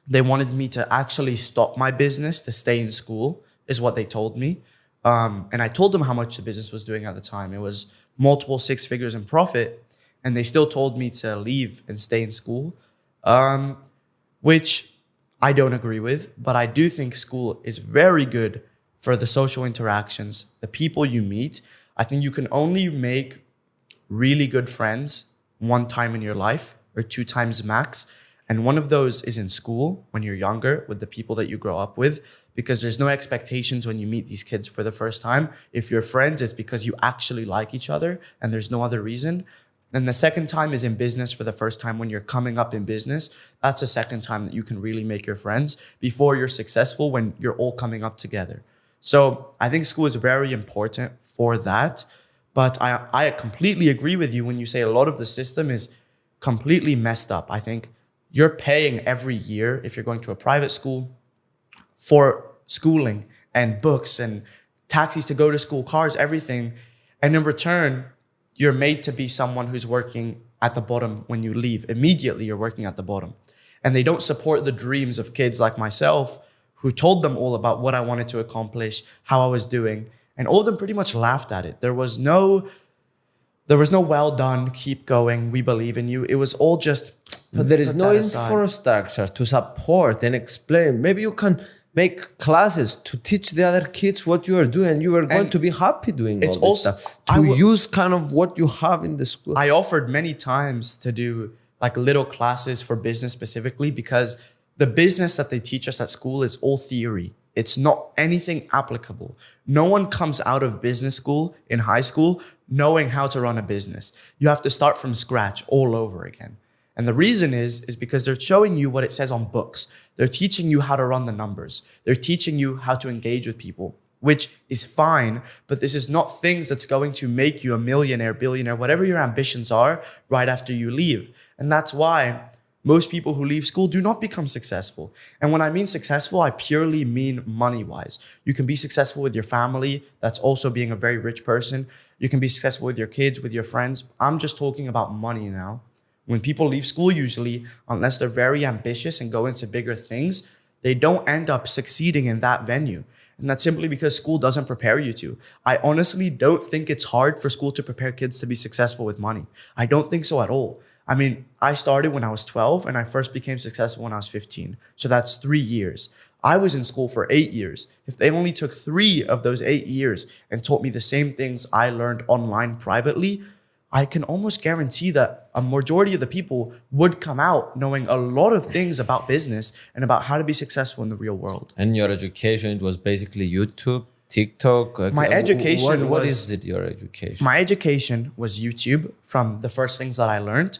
They wanted me to actually stop my business to stay in school, is what they told me. And I told them how much the business was doing at the time. It was multiple 6 figures in profit. And they still told me to leave and stay in school, which I don't agree with. But I do think school is very good for the social interactions, the people you meet. I think you can only make really good friends one time in your life or 2 times max. And one of those is in school when you're younger with the people that you grow up with, because there's no expectations when you meet these kids for the first time. If you're friends, it's because you actually like each other and there's no other reason. And the second time is in business for the first time when you're coming up in business. That's the second time that you can really make your friends before you're successful when you're all coming up together. So I think school is very important for that. But I completely agree with you when you say a lot of the system is completely messed up. I think you're paying every year, if you're going to a private school, for schooling and books and taxis to go to school, cars, everything. And in return, you're made to be someone who's working at the bottom when you leave. Immediately, you're working at the bottom. And they don't support the dreams of kids like myself who told them all about what I wanted to accomplish, how I was doing. And all of them pretty much laughed at it. There was no well done, keep going, we believe in you. It was all just there is no infrastructure to support and explain. Maybe you can make classes to teach the other kids what you are doing, and you are going to be happy doing all this stuff. To use kind of what you have in the school. I offered many times to do like little classes for business specifically because the business that they teach us at school is all theory. It's not anything applicable. No one comes out of business school in high school knowing how to run a business. You have to start from scratch all over again. And the reason is because they're showing you what it says on books. They're teaching you how to run the numbers. They're teaching you how to engage with people, which is fine, but this is not things that's going to make you a millionaire, billionaire, whatever your ambitions are right after you leave. And that's why most people who leave school do not become successful. And when I mean successful, I purely mean money-wise. You can be successful with your family. That's also being a very rich person. You can be successful with your kids, with your friends. I'm just talking about money now. When people leave school, usually, unless they're very ambitious and go into bigger things, they don't end up succeeding in that venue. And that's simply because school doesn't prepare you to. I honestly don't think it's hard for school to prepare kids to be successful with money. I don't think so at all. I mean, I started when I was 12 and I first became successful when I was 15. So that's 3 years. I was in school for 8 years. If they only took 3 of those 8 years and taught me the same things I learned online privately, I can almost guarantee that a majority of the people would come out knowing a lot of things about business and about how to be successful in the real world. And your education, it was basically YouTube, TikTok. My education what was- is it? Your education? My education was YouTube. From the first things that I learned,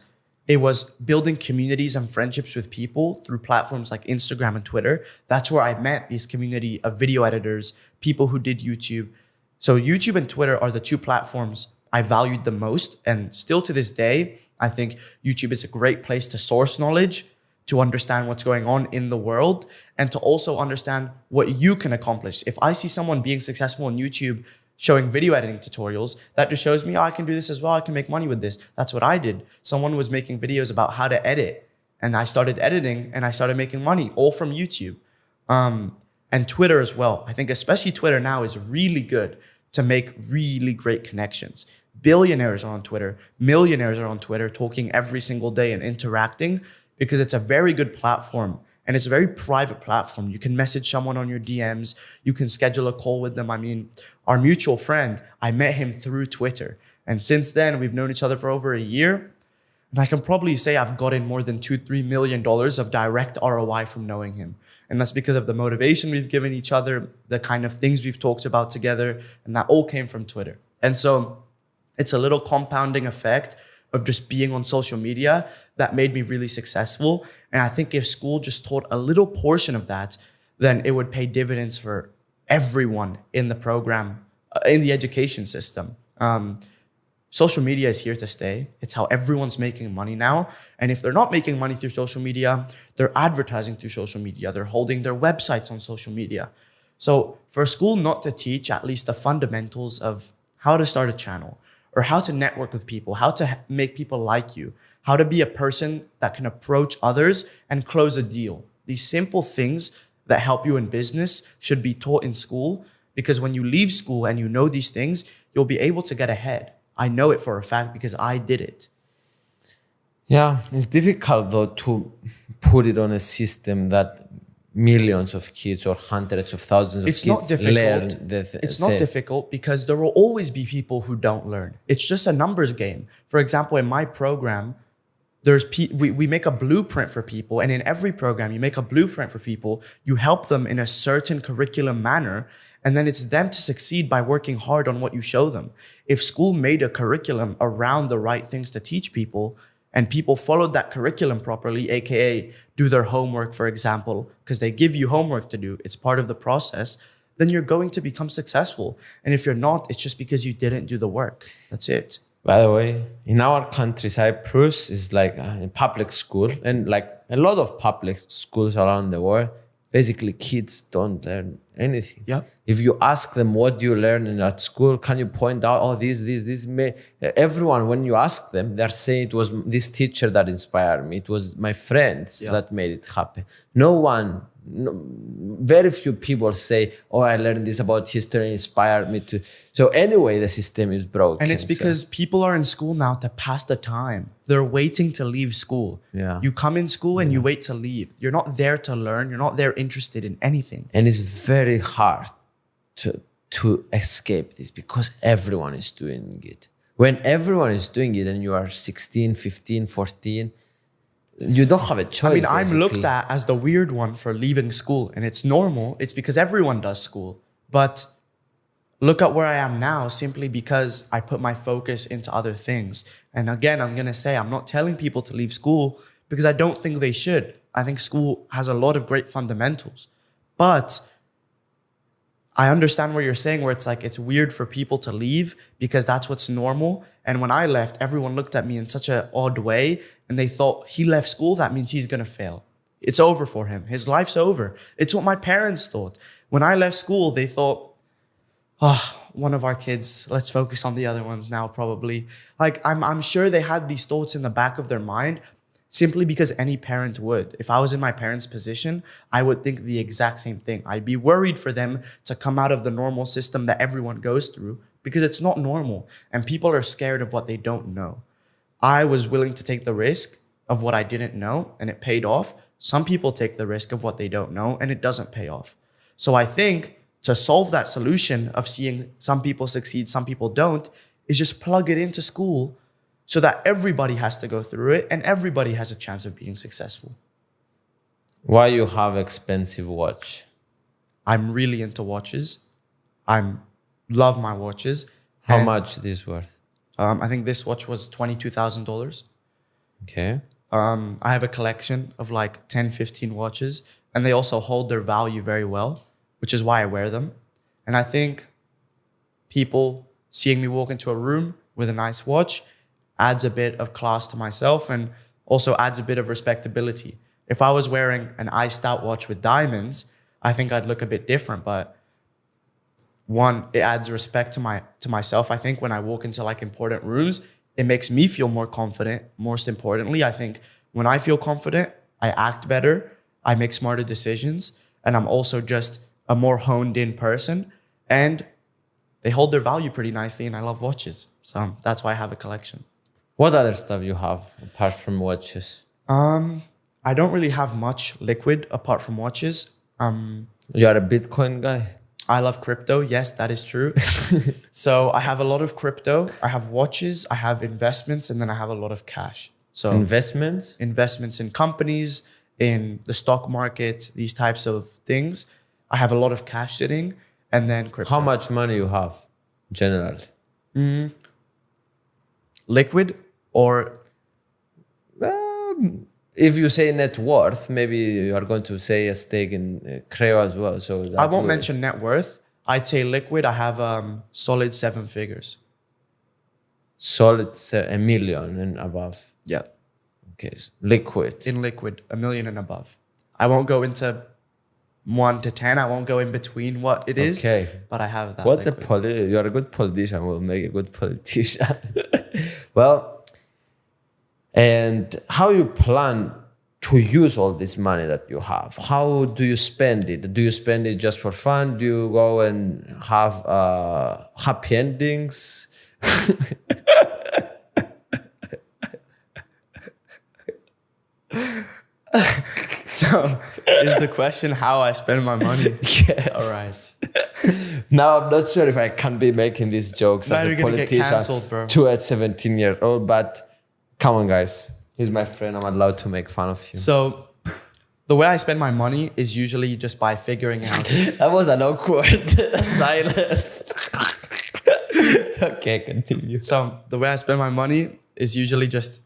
it was building communities and friendships with people through platforms like Instagram and Twitter. That's where I met these community of video editors, people who did YouTube. So YouTube and Twitter are the two platforms I valued the most. And still to this day, I think YouTube is a great place to source knowledge, to understand what's going on in the world, and to also understand what you can accomplish. If I see someone being successful on YouTube showing video editing tutorials, that just shows me, oh, I can do this as well. I can make money with this. That's what I did. Someone was making videos about how to edit, and I started editing and I started making money, all from YouTube. And Twitter as well. I think especially Twitter now is really good to make really great connections. Billionaires are on Twitter. Millionaires are on Twitter, talking every single day and interacting, because it's a very good platform. And it's a very private platform. You can message someone on your DMs. You can schedule a call with them. I mean, our mutual friend, I met him through Twitter. And since then, we've known each other for over a year. And I can probably say I've gotten more than $2-3 million of direct ROI from knowing him. And that's because of the motivation we've given each other, the kind of things we've talked about together. And that all came from Twitter. And so it's a little compounding effect of just being on social media that made me really successful. And I think if school just taught a little portion of that, then it would pay dividends for everyone in the program, in the education system. Social media is here to stay. It's how everyone's making money now. And if they're not making money through social media, they're advertising through social media. They're holding their websites on social media. So for school not to teach at least the fundamentals of how to start a channel, or how to network with people, how to make people like you, how to be a person that can approach others and close a deal. These simple things that help you in business should be taught in school, because when you leave school and you know these things, you'll be able to get ahead. I know it for a fact because I did it. Yeah, it's difficult though to put it on a system that millions of kids or hundreds of thousands of It's kids not difficult. learn. It's not difficult because there will always be people who don't learn. It's just a numbers game. For example, in my program, we make a blueprint for people, and in every program, you make a blueprint for people. You help them in a certain curriculum manner, and then it's them to succeed by working hard on what you show them. If school made a curriculum around the right things to teach people, and people followed that curriculum properly, aka do their homework, for example, because they give you homework to do, it's part of the process, then you're going to become successful. And if you're not, it's just because you didn't do the work. That's it. By the way, in our country, Cyprus is like a public school, and like a lot of public schools around the world, basically kids don't learn anything. Yeah. If you ask them, what do you learn in that school? Can you point out, oh, this, everyone, when you ask them, they're saying it was this teacher that inspired me. It was my friends that made it happen. Very few people say, oh, I learned this about history and inspired me to. So anyway, the system is broken. And it's because people are in school now to pass the time. They're waiting to leave school. Yeah. You come in school and you wait to leave. You're not there to learn. You're not there interested in anything. And it's very hard to escape this because everyone is doing it. When everyone is doing it and you are 16, 15, 14, you don't have a choice. I mean, I'm basically. looked at as the weird one for leaving school, and it's normal. It's because everyone does school. But look at where I am now simply because I put my focus into other things. And again, I'm going to say, I'm not telling people to leave school because I don't think they should. I think school has a lot of great fundamentals. But I understand what you're saying, where it's like, it's weird for people to leave because that's what's normal. And when I left, everyone looked at me in such an odd way, and they thought he left school, that means he's going to fail. It's over for him. His life's over. It's what my parents thought. When I left school, they thought, oh, one of our kids, let's focus on the other ones now, probably. Like, I'm sure they had these thoughts in the back of their mind simply because any parent would. If I was in my parents' position, I would think the exact same thing. I'd be worried for them to come out of the normal system that everyone goes through because it's not normal. And people are scared of what they don't know. I was willing to take the risk of what I didn't know, and it paid off. Some people take the risk of what they don't know, and it doesn't pay off. So I think to solve that solution of seeing some people succeed, some people don't, is just plug it into school. so that everybody has to go through it and everybody has a chance of being successful. Why you have expensive watch? I'm really into watches. I love my watches. How And, much this worth? I think this watch was $22,000. Okay. I have a collection of like 10, 15 watches, and they also hold their value very well, which is why I wear them. And I think people seeing me walk into a room with a nice watch adds a bit of class to myself and also adds a bit of respectability. If I was wearing an iced out watch with diamonds, I think I'd look a bit different. But one, it adds respect to myself. I think when I walk into like important rooms, it makes me feel more confident. Most importantly, I think when I feel confident, I act better, I make smarter decisions, and I'm also just a more honed in person. And they hold their value pretty nicely, and I love watches. So that's why I have a collection. What other stuff you have apart from watches? I don't really have much liquid apart from watches. You are a Bitcoin guy? I love crypto. Yes, that is true. So I have a lot of crypto. I have watches. I have investments, and then I have a lot of cash. So Investments? investments in companies, in the stock market, these types of things. I have a lot of cash sitting, and then crypto. How much money you have generally? Liquid or If you say net worth, maybe you are going to say a stake in Creo as well. So I won't mention net worth. I'd say liquid. I have solid 7 figures. Solid a million and above. Yeah. Okay, so liquid. In liquid, 1 million and above. I won't go into 1 to 10. I won't go in between what it is. Okay. But I have that. What liquid. you are a good politician. Will make a good politician. Well, and how you plan to use all this money that you have? How do you spend it? Do you spend it just for fun? Do you go and have happy endings? So is the question how I spend my money? Yes. All right. Now I'm not sure if I can be making these jokes Now as you're a gonna get politician cancelled, bro. to a 17-year-old, but come on, guys. He's my friend. I'm allowed to make fun of him. So the way I spend my money is usually just by figuring out. That was an awkward silence. Okay, continue. So the way I spend my money is usually just,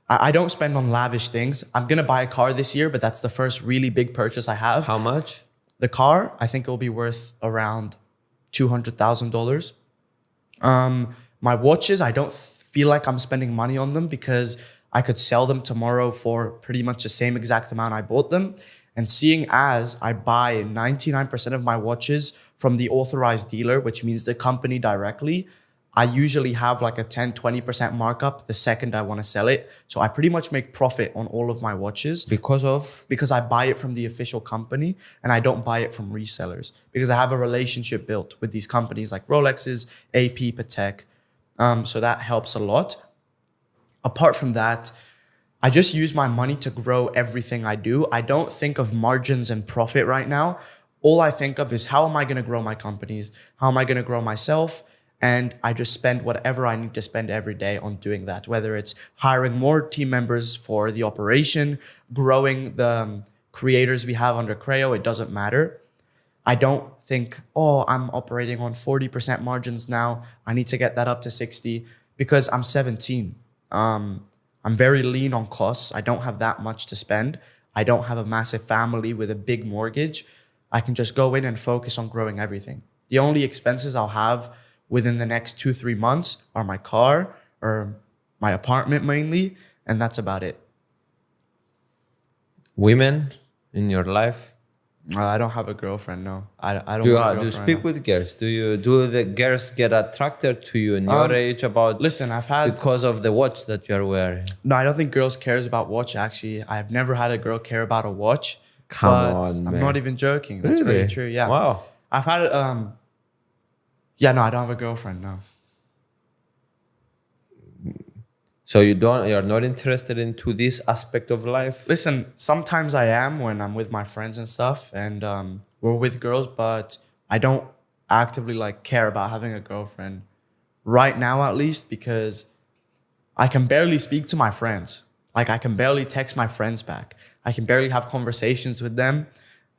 I don't spend on lavish things. I'm going to buy a car this year, but that's the first really big purchase I have. How much? The car, I think it will be worth around $200,000. My watches, I don't feel like I'm spending money on them because I could sell them tomorrow for pretty much the same exact amount I bought them. And seeing as I buy 99% of my watches from the authorized dealer, which means the company directly, I usually have like a 10, 20% markup the second I want to sell it. So I pretty much make profit on all of my watches. Because I buy it from the official company and I don't buy it from resellers. Because I have a relationship built with these companies like Rolex's, AP, Patek. So that helps a lot. Apart from that, I just use my money to grow everything I do. I don't think of margins and profit right now. All I think of is how am I going to grow my companies? How am I going to grow myself? And I just spend whatever I need to spend every day on doing that, whether it's hiring more team members for the operation, growing the creators we have under Creo, it doesn't matter. I don't think, oh, I'm operating on 40% margins now. I need to get that up to 60 because I'm 17. I'm very lean on costs. I don't have that much to spend. I don't have a massive family with a big mortgage. I can just go in and focus on growing everything. The only expenses I'll have within the next 2-3 months are my car or my apartment mainly, and that's about it. Women in your life? I don't have a girlfriend, no. I don't. Do want a you girlfriend, speak no. with girls? Do the girls get attracted to you in your age about? Listen, I've had because of the watch that you are wearing. No, I don't think girls cares about watch. Actually, I've never had a girl care about a watch. Come but on, man. I'm not even joking. That's Really? very true. Yeah. Wow. I've had yeah, no, I don't have a girlfriend. No. So you're not interested into this aspect of life? Listen, sometimes I am when I'm with my friends and stuff, and we're with girls, but I don't actively like care about having a girlfriend right now, at least, because I can barely speak to my friends. Like I can barely text my friends back. I can barely have conversations with them,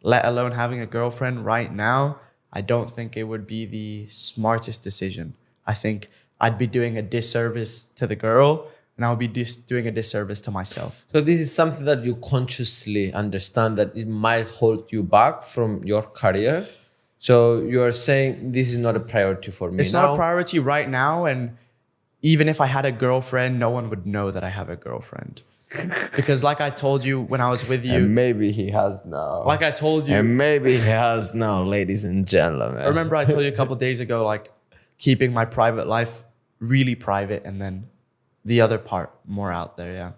let alone having a girlfriend right now. I don't think it would be the smartest decision. I think I'd be doing a disservice to the girl and I would be doing a disservice to myself. So this is something that you consciously understand that it might hold you back from your career. So you are saying this is not a priority for me. It's not a priority right now. And even if I had a girlfriend, no one would know that I have a girlfriend. Because like I told you when I was with you. And maybe he has now. Like I told you. And maybe he has now, ladies and gentlemen. I remember I told you a couple of days ago, like keeping my private life really private and then the other part more out there,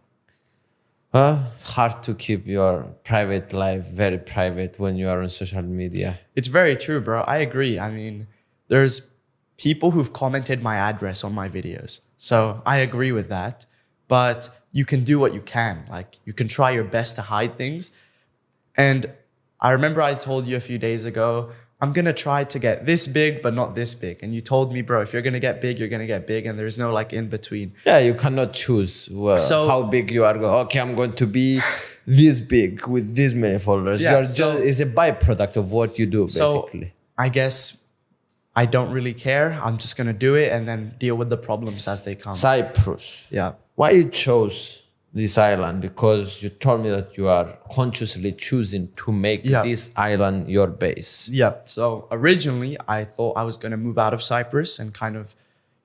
yeah. Hard to keep your private life very private when you are on social media. It's very true, bro. I agree. I mean, there's people who've commented my address on my videos. So I agree with that. But you can do what you can. Like you can try your best to hide things. And I remember I told you a few days ago, I'm going to try to get this big, but not this big. And you told me, bro, if you're going to get big, you're going to get big. And there's no like in between. Yeah, you cannot choose how big you are. Okay, I'm going to be this big with this many followers. Yeah, it's a byproduct of what you do, basically. So I guess I don't really care. I'm just going to do it and then deal with the problems as they come. Cyprus. Yeah. Why you chose this island? Because you told me that you are consciously choosing to make this island your base. Yeah. So originally I thought I was going to move out of Cyprus and kind of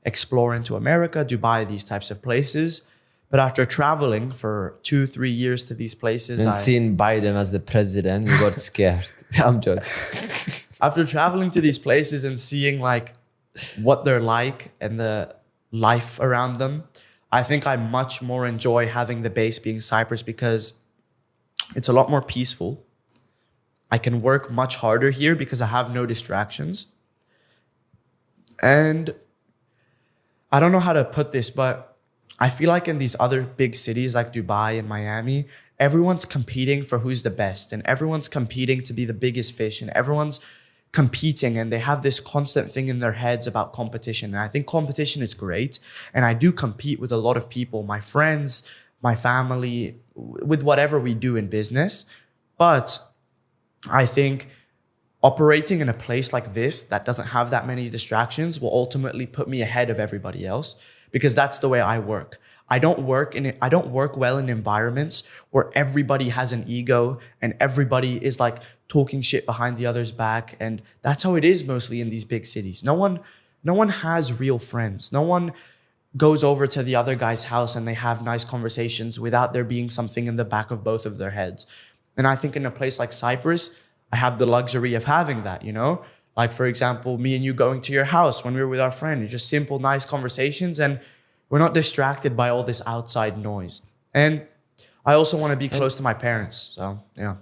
explore into America, Dubai, these types of places. But after traveling for 2-3 years to these places and seeing Biden as the president, you got scared. I'm joking. After traveling to these places and seeing like what they're like and the life around them, I think I much more enjoy having the base being Cyprus because it's a lot more peaceful. I can work much harder here because I have no distractions. And I don't know how to put this, but I feel like in these other big cities like Dubai and Miami, everyone's competing for who's the best and everyone's competing to be the biggest fish and everyone's competing and they have this constant thing in their heads about competition. And I think competition is great. And I do compete with a lot of people, my friends, my family, with whatever we do in business. But I think operating in a place like this that doesn't have that many distractions will ultimately put me ahead of everybody else because that's the way I work. I don't work well in environments where everybody has an ego and everybody is like talking shit behind the other's back. And that's how it is mostly in these big cities. No one has real friends. No one goes over to the other guy's house and they have nice conversations without there being something in the back of both of their heads. And I think in a place like Cyprus, I have the luxury of having that, you know? Like, for example, me and you going to your house when we were with our friend, it's just simple, nice conversations and we're not distracted by all this outside noise. And I also want to be close to my parents. So, yeah.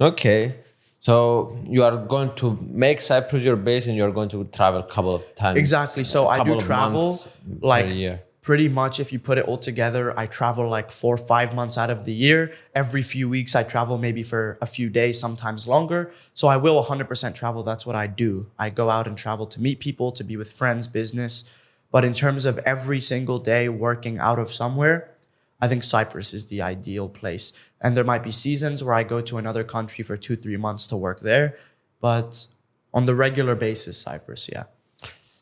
Okay. So you are going to make Cyprus your base and you're going to travel a couple of times. Exactly. So I do travel like a year. Pretty much if you put it all together, I travel like 4 or 5 months out of the year. Every few weeks I travel maybe for a few days, sometimes longer. So I will 100% travel. That's what I do. I go out and travel to meet people, to be with friends, business. But in terms of every single day working out of somewhere, I think Cyprus is the ideal place. And there might be seasons where I go to another country for 2-3 months to work there. But on the regular basis, Cyprus, yeah.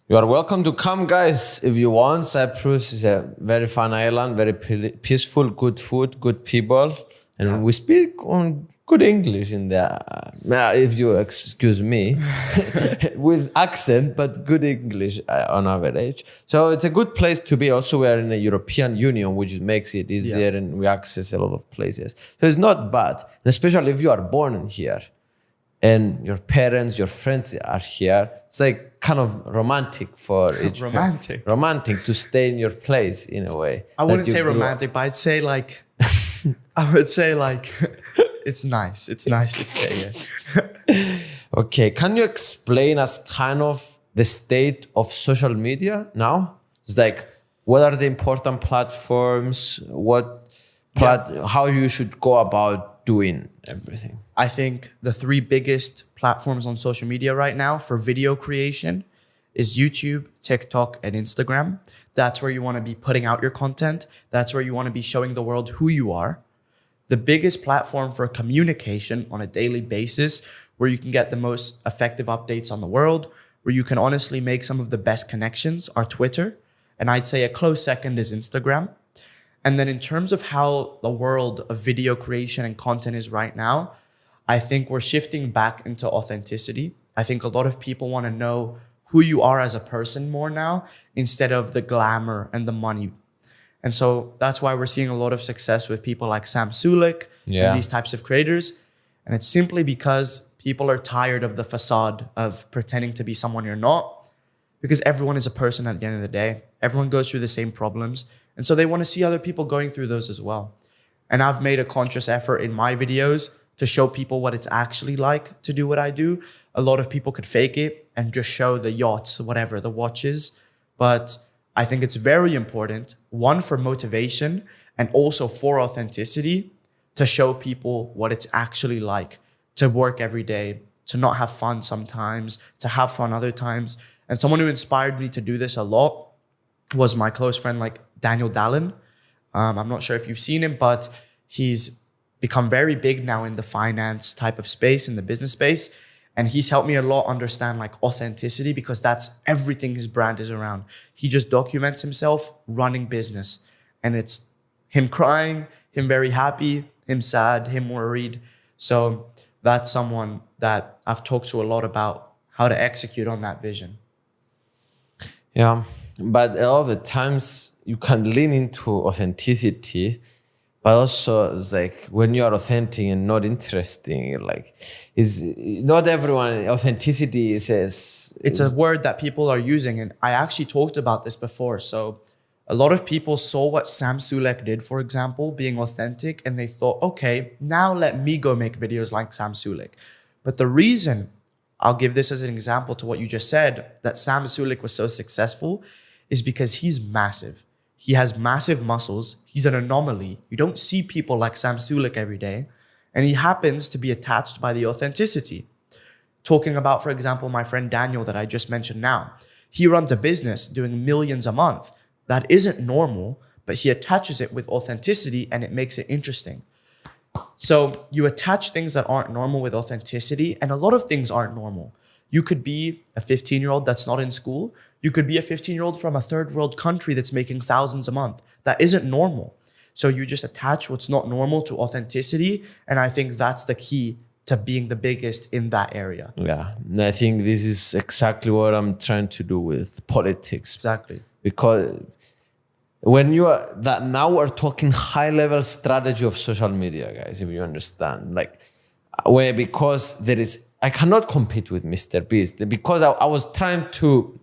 You are welcome to come, guys, if you want. Cyprus is a very fun island, very peaceful, good food, good people. And we speak on good English in there, if you excuse me, with accent, but good English on average. So it's a good place to be. Also, we are in the European Union, which makes it easier and we access a lot of places. So it's not bad, and especially if you are born in here and your parents, your friends are here. It's like kind of romantic for each romantic to stay in your place in a way. I wouldn't say romantic, but I'd say like, it's nice. It's nice to stay here. Okay. Can you explain us kind of the state of social media now? It's like, what are the important platforms? How you should go about doing everything? I think the 3 biggest platforms on social media right now for video creation is YouTube, TikTok, and Instagram. That's where you want to be putting out your content. That's where you want to be showing the world who you are. The biggest platform for communication on a daily basis, where you can get the most effective updates on the world, where you can honestly make some of the best connections, are Twitter. And I'd say a close second is Instagram. And then in terms of how the world of video creation and content is right now, I think we're shifting back into authenticity. I think a lot of people want to know who you are as a person more now, instead of the glamour and the money. And so that's why we're seeing a lot of success with people like Sam Sulek and these types of creators. And it's simply because people are tired of the facade of pretending to be someone you're not, because everyone is a person at the end of the day. Everyone goes through the same problems. And so they want to see other people going through those as well. And I've made a conscious effort in my videos to show people what it's actually like to do what I do. A lot of people could fake it and just show the yachts, whatever, the watches. But I think it's very important, one, for motivation and also for authenticity, to show people what it's actually like to work every day, to not have fun sometimes, to have fun other times. And someone who inspired me to do this a lot was my close friend, like Daniel Dallin. I'm not sure if you've seen him, but he's become very big now in the finance type of space, in the business space. And he's helped me a lot understand like authenticity, because that's everything his brand is around. He just documents himself running business, and it's him crying, him very happy, him sad, him worried. So that's someone that I've talked to a lot about how to execute on that vision. Yeah, but a lot of the times you can lean into authenticity, but also it's like when you are authentic and not interesting, like is not everyone authenticity says. It's a word that people are using, and I actually talked about this before. So a lot of people saw what Sam Sulek did, for example, being authentic, and they thought, okay, now let me go make videos like Sam Sulek. But the reason, I'll give this as an example to what you just said, that Sam Sulek was so successful is because he's massive. He has massive muscles. He's an anomaly. You don't see people like Sam Sulek every day. And he happens to be attached by the authenticity. Talking about, for example, my friend Daniel that I just mentioned now. He runs a business doing millions a month. That isn't normal, but he attaches it with authenticity and it makes it interesting. So you attach things that aren't normal with authenticity, and a lot of things aren't normal. You could be a 15-year-old that's not in school. You could be a 15-year-old from a third world country that's making thousands a month. That isn't normal. So you just attach what's not normal to authenticity. And I think that's the key to being the biggest in that area. Yeah, I think this is exactly what I'm trying to do with politics. Exactly. Because when you are that, now we're talking high level strategy of social media, guys, if you understand, like where, because there is, I cannot compete with Mr. Beast, because I was trying to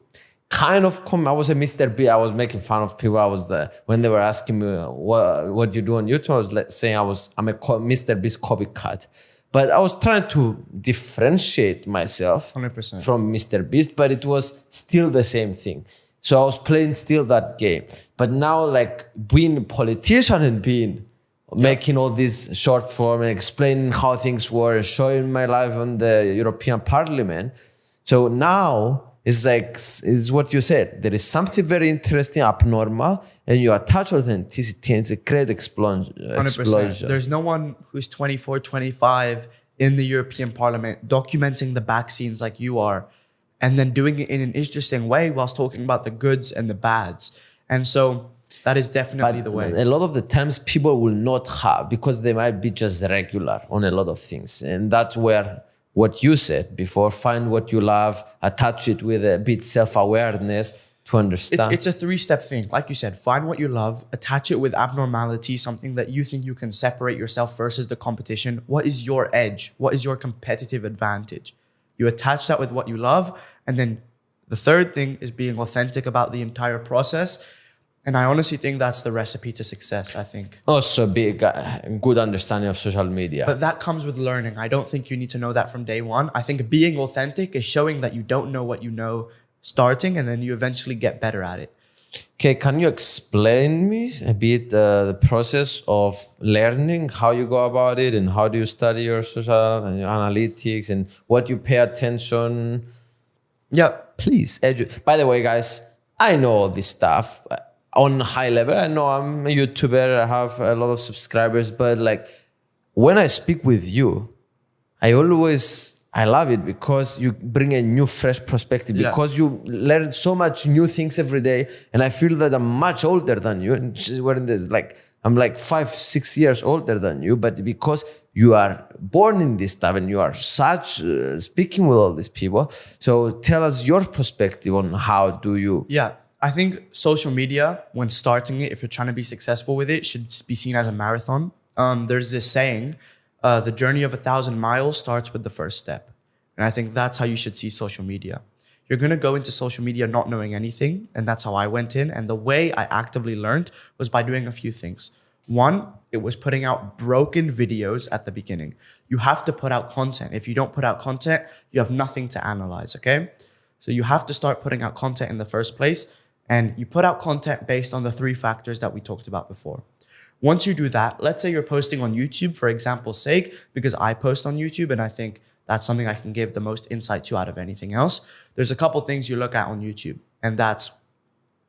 kind of I was a Mr. Beast. I was making fun of people. I was there when they were asking me what you do on YouTube. I was saying I'm a Mr. Beast copycat, but I was trying to differentiate myself 100% from Mr. Beast, but it was still the same thing. So I was playing still that game. But now, like being a politician and making all this short form and explaining how things were, showing my life on the European Parliament. So now it's like, is what you said. There is something very interesting, abnormal, and you attach authenticity, and it's a great explosion. 100%. There's no one who's 24, 25 in the European Parliament documenting the back scenes like you are, and then doing it in an interesting way whilst talking about the goods and the bads. And so that is definitely the way. A lot of the times people will not have, because they might be just regular on a lot of things. And that's where what you said before, find what you love, attach it with a bit self-awareness to understand. It's a three-step thing. Like you said, find what you love, attach it with abnormality, something that you think you can separate yourself versus the competition. What is your edge? What is your competitive advantage? You attach that with what you love. And then the third thing is being authentic about the entire process. And I honestly think that's the recipe to success, I think. Also be a good understanding of social media. But that comes with learning. I don't think you need to know that from day one. I think being authentic is showing that you don't know what you know starting, and then you eventually get better at it. Okay, can you explain me a bit the process of learning, how you go about it, and how do you study your social analytics and what you pay attention? Yeah, please By the way, guys, I know all this stuff on high level. I know I'm a YouTuber. I have a lot of subscribers, but like when I speak with you, I love it because you bring a new, fresh perspective, because you learn so much new things every day. And I feel that I'm much older than you. And I'm like 5-6 years older than you, but because you are born in this stuff and you are speaking with all these people. So tell us your perspective on how do you... Yeah, I think social media, when starting it, if you're trying to be successful with it, should be seen as a marathon. There's this saying, the journey of 1,000 miles starts with the first step. And I think that's how you should see social media. You're going to go into social media not knowing anything. And that's how I went in. And the way I actively learned was by doing a few things. One, it was putting out broken videos at the beginning. You have to put out content. If you don't put out content, you have nothing to analyze, okay? So you have to start putting out content in the first place. And you put out content based on the 3 factors that we talked about before. Once you do that, let's say you're posting on YouTube, for example's sake, because I post on YouTube and I think that's something I can give the most insight to out of anything else. There's a couple things you look at on YouTube, and that's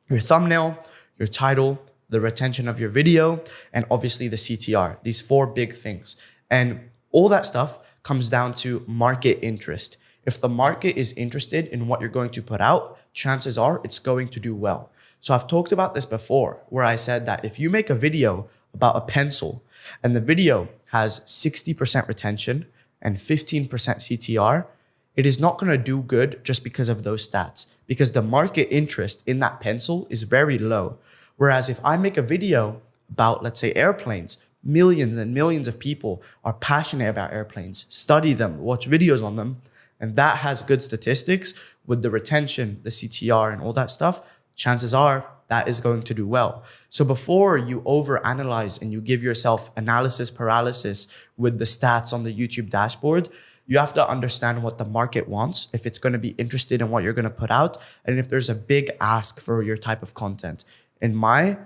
your thumbnail, your title, the retention of your video, and obviously the CTR, these 4 big things. And all that stuff comes down to market interest. If the market is interested in what you're going to put out, chances are it's going to do well. So I've talked about this before, where I said that if you make a video about a pencil and the video has 60% retention and 15% CTR, it is not going to do good just because of those stats, because the market interest in that pencil is very low. Whereas if I make a video about, let's say, airplanes, millions and millions of people are passionate about airplanes, study them, watch videos on them, and that has good statistics with the retention, the CTR, and all that stuff, chances are that is going to do well. So before you overanalyze and you give yourself analysis paralysis with the stats on the YouTube dashboard, you have to understand what the market wants, if it's going to be interested in what you're going to put out, and if there's a big ask for your type of content. In my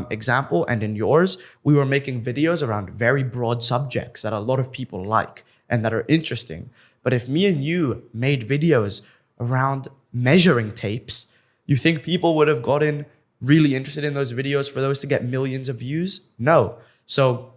example and in yours, we were making videos around very broad subjects that a lot of people like and that are interesting. But if me and you made videos around measuring tapes, you think people would have gotten really interested in those videos for those to get millions of views? No. So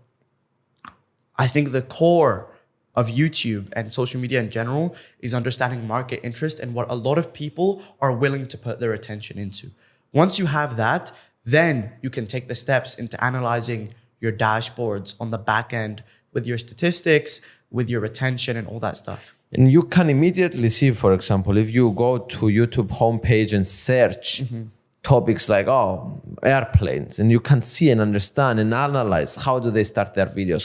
I think the core of YouTube and social media in general is understanding market interest and what a lot of people are willing to put their attention into. Once you have that, then you can take the steps into analyzing your dashboards on the back end with your statistics, with your retention and all that stuff. And you can immediately see, for example, if you go to YouTube homepage and search topics like, airplanes, and you can see and understand and analyze how do they start their videos,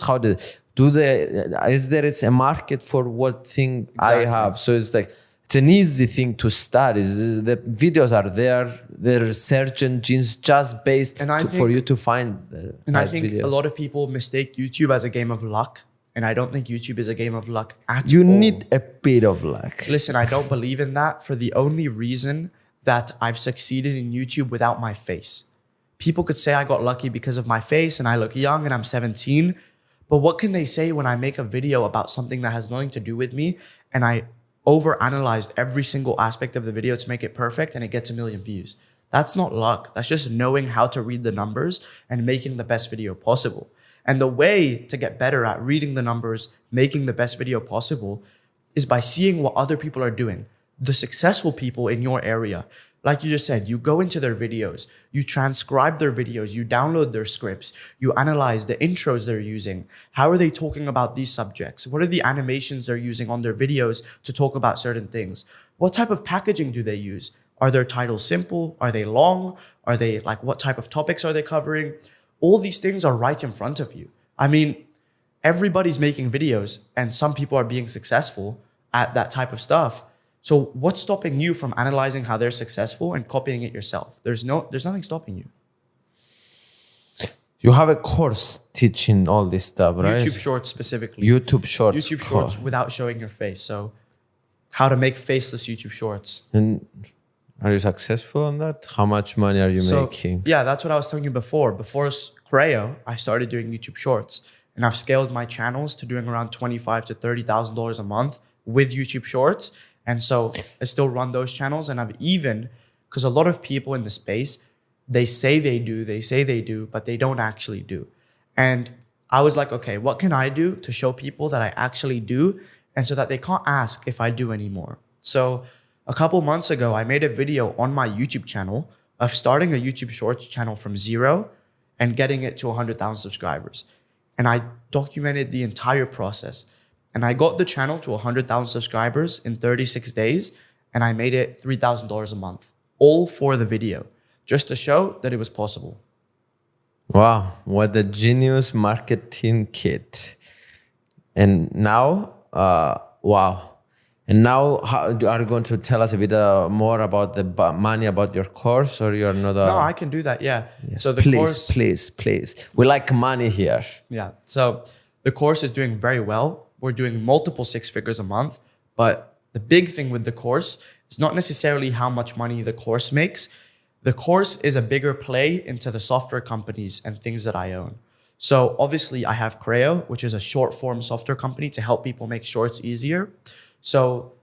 is there a market for what thing I have? So it's like, it's an easy thing to start. The videos are there, they're search engines just based for you to find I think videos. A lot of people mistake YouTube as a game of luck. And I don't think YouTube is a game of luck at all. You need a bit of luck. Listen, I don't believe in that for the only reason that I've succeeded in YouTube without my face. People could say I got lucky because of my face and I look young and I'm 17. But what can they say when I make a video about something that has nothing to do with me and I overanalyzed every single aspect of the video to make it perfect and it gets 1 million views? That's not luck. That's just knowing how to read the numbers and making the best video possible. And the way to get better at reading the numbers, making the best video possible, is by seeing what other people are doing. The successful people in your area, like you just said, you go into their videos, you transcribe their videos, you download their scripts, you analyze the intros they're using. How are they talking about these subjects? What are the animations they're using on their videos to talk about certain things? What type of packaging do they use? Are their titles simple? Are they long? Are they like, what type of topics are they covering? All these things are right in front of you. I mean, everybody's making videos and some people are being successful at that type of stuff. So what's stopping you from analyzing how they're successful and copying it yourself? There's nothing stopping you. You have a course teaching all this stuff, right? YouTube Shorts specifically. YouTube Shorts. YouTube Shorts without showing your face. So how to make faceless YouTube Shorts. And are you successful on that? How much money are you making? Yeah, that's what I was telling you before. Before Creo, I started doing YouTube Shorts. And I've scaled my channels to doing around $25,000 to $30,000 a month with YouTube Shorts. And so I still run those channels. And I've even, because a lot of people in the space, they say they do, but they don't actually do. And I was like, okay, what can I do to show people that I actually do? And so that they can't ask if I do anymore. So a couple months ago, I made a video on my YouTube channel of starting a YouTube Shorts channel from 0 and getting it to 100,000 subscribers. And I documented the entire process. And I got the channel to 100,000 subscribers in 36 days. And I made it $3,000 a month, all for the video, just to show that it was possible. Wow, what a genius marketing kit. And now, wow. And now, are you going to tell us a bit more about the money, about your course, or you're not? No, I can do that, yeah. Yes. So the course, please. We like money here. Yeah, so the course is doing very well. We're doing multiple 6 figures a month. But the big thing with the course is not necessarily how much money the course makes. The course is a bigger play into the software companies and things that I own. So obviously I have Creo, which is a short form software company to help people make shorts easier. So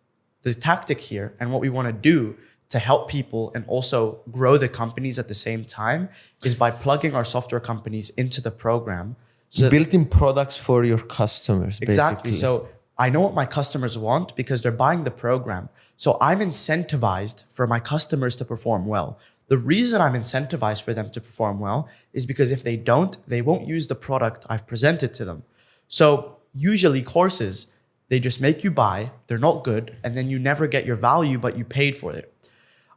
the tactic here and what we want to do to help people and also grow the companies at the same time is by plugging our software companies into the program. So built-in products for your customers, exactly. Basically. So I know what my customers want because they're buying the program. So I'm incentivized for my customers to perform well. The reason I'm incentivized for them to perform well is because if they don't, they won't use the product I've presented to them. So usually courses, they just make you buy, they're not good, and then you never get your value, but you paid for it.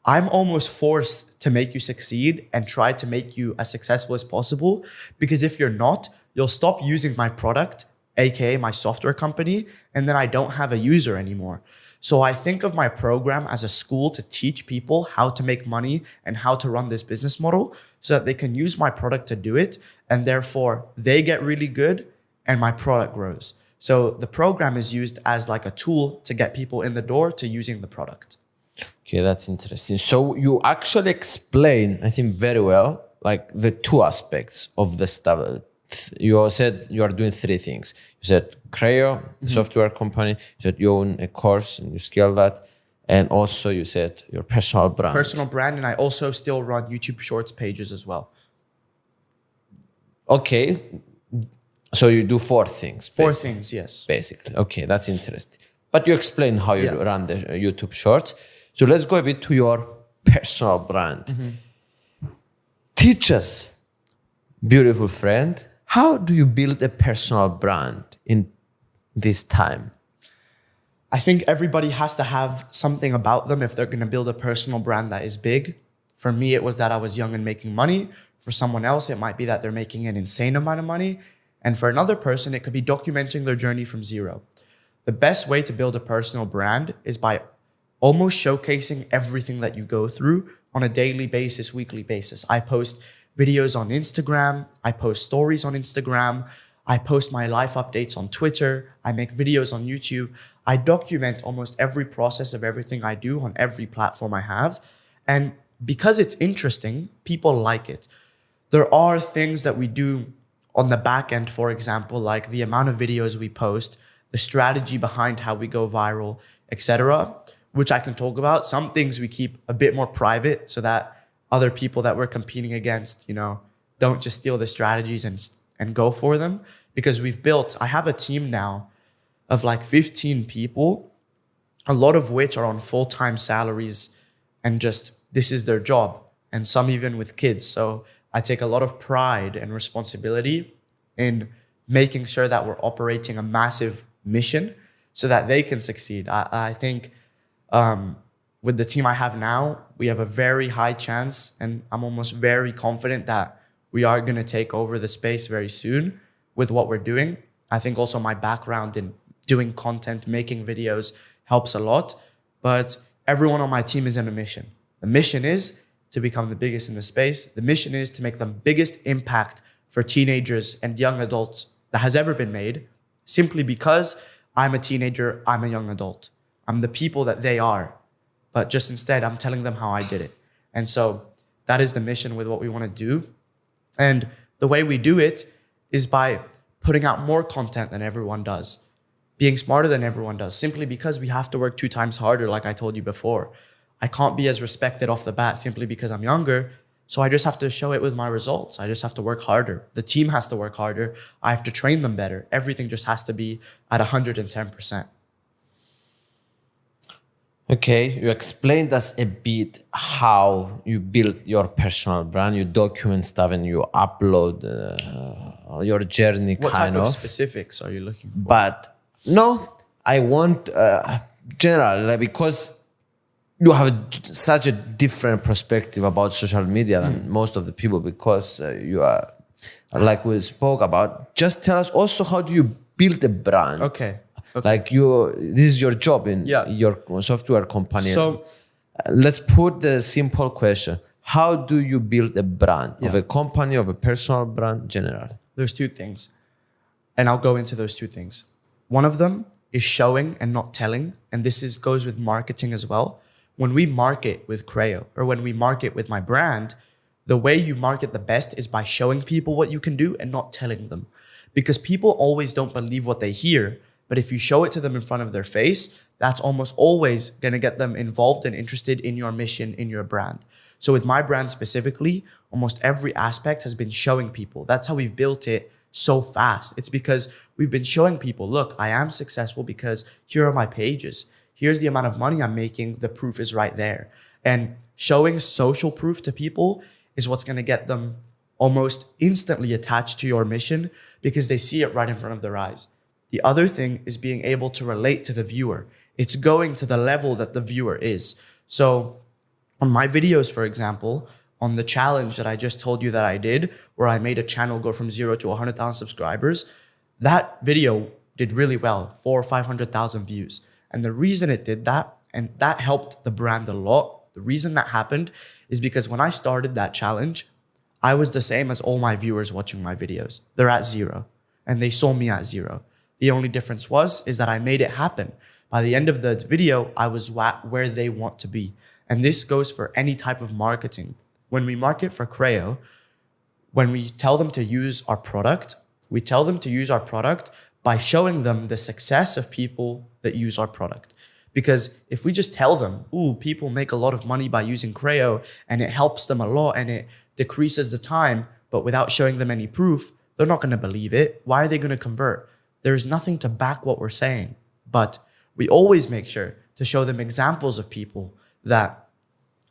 I'm almost forced to make you succeed and try to make you as successful as possible, because if you're not, you'll stop using my product, aka my software company, and then I don't have a user anymore. So I think of my program as a school to teach people how to make money and how to run this business model so that they can use my product to do it. And therefore they get really good and my product grows. So the program is used as like a tool to get people in the door to using the product. Okay, that's interesting. So you actually explain, I think very well, like the 2 aspects of the stuff. You said you are doing 3 things. You said Creo, software company. You said you own a course and you scale that. And also you said your personal brand. Personal brand, and I also still run YouTube Shorts pages as well. Okay. So you do 4 things. 4 things, yes. Basically. Okay, that's interesting. But you explain how you run the YouTube Shorts. So let's go a bit to your personal brand. Teach us, beautiful friend, how do you build a personal brand in this time? I think everybody has to have something about them if they're going to build a personal brand that is big. For me, it was that I was young and making money. For someone else, it might be that they're making an insane amount of money. And for another person, it could be documenting their journey from 0. The best way to build a personal brand is by almost showcasing everything that you go through on a daily basis, weekly basis. I post videos on Instagram. I post stories on Instagram. I post my life updates on Twitter. I make videos on YouTube. I document almost every process of everything I do on every platform I have. And because it's interesting, people like it. There are things that we do on the back end, for example, like the amount of videos we post, the strategy behind how we go viral, etc., which I can talk about. Some things we keep a bit more private so that other people that we're competing against, don't just steal the strategies and go for them. Because I have a team now of like 15 people, a lot of which are on full-time salaries and just this is their job. And some even with kids. So I take a lot of pride and responsibility in making sure that we're operating a massive mission so that they can succeed. I think with the team I have now, we have a very high chance, and I'm almost very confident that we are going to take over the space very soon with what we're doing. I think also my background in doing content, making videos helps a lot, but everyone on my team is in a mission. The mission is to become the biggest in the space. The mission is to make the biggest impact for teenagers and young adults that has ever been made, simply because I'm a teenager, I'm a young adult. I'm the people that they are, but just instead, I'm telling them how I did it. And so that is the mission with what we want to do. And the way we do it is by putting out more content than everyone does. being smarter than everyone does, simply because we have to work 2 times harder, like I told you before. I can't be as respected off the bat simply because I'm younger. So I just have to show it with my results. I just have to work harder. The team has to work harder. I have to train them better. Everything just has to be at 110%. Okay, you explained us a bit how you build your personal brand, you document stuff and you upload your journey. What type of specifics are you looking for? But no, I want general, like, because you have such a different perspective about social media than most of the people, because you are, like we spoke about. Just tell us also, how do you build a brand? Okay. Like this is your job in your software company. So let's put the simple question. How do you build a brand of a company, of a personal brand, generally? There's 2 things, and I'll go into those 2 things. One of them is showing and not telling. And this goes with marketing as well. When we market with Creo, or when we market with my brand, the way you market the best is by showing people what you can do and not telling them. Because people always don't believe what they hear. But if you show it to them in front of their face, that's almost always going to get them involved and interested in your mission, in your brand. So with my brand specifically, almost every aspect has been showing people. That's how we've built it so fast. It's because we've been showing people, look, I am successful because here are my pages. Here's the amount of money I'm making. The proof is right there. And showing social proof to people is what's going to get them almost instantly attached to your mission, because they see it right in front of their eyes. The other thing is being able to relate to the viewer. It's going to the level that the viewer is. So on my videos, for example, on the challenge that I just told you that I did, where I made a channel go from 0 to 100,000 subscribers, that video did really well, 400,000 or 500,000 views. And the reason it did that, and that helped the brand a lot, the reason that happened is because when I started that challenge, I was the same as all my viewers watching my videos. They're at 0, and they saw me at 0. The only difference is that I made it happen. By the end of the video, I was where they want to be. And this goes for any type of marketing. When we market for Creo, when we tell them to use our product, we tell them to use our product by showing them the success of people that use our product. Because if we just tell them, ooh, people make a lot of money by using Creo and it helps them a lot and it decreases the time, but without showing them any proof, they're not going to believe it. Why are they going to convert? There's nothing to back what we're saying. But we always make sure to show them examples of people that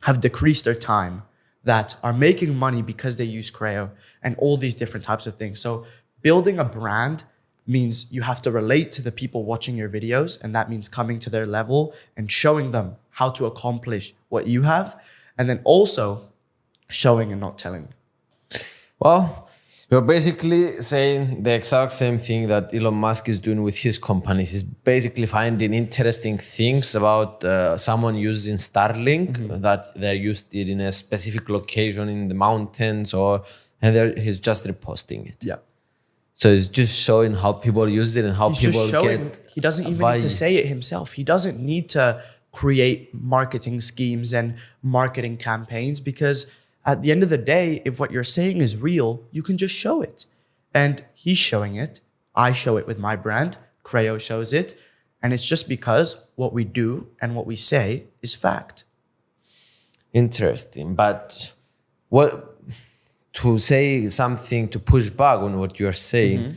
have decreased their time, that are making money because they use Creo, and all these different types of things. So building a brand means you have to relate to the people watching your videos, and that means coming to their level and showing them how to accomplish what you have, and then also showing and not telling. Well, you're basically saying the exact same thing that Elon Musk is doing with his companies. He's basically finding interesting things about someone using Starlink, that they're used it in a specific location in the mountains, and he's just reposting it. Yeah. So it's just showing how people use it and how people get. He doesn't even need to say it himself. He doesn't need to create marketing schemes and marketing campaigns, because at the end of the day, if what you're saying is real, you can just show it. And he's showing it. I show it with my brand. Creo shows it. And it's just because what we do and what we say is fact. Interesting. But to say something to push back on what you're saying,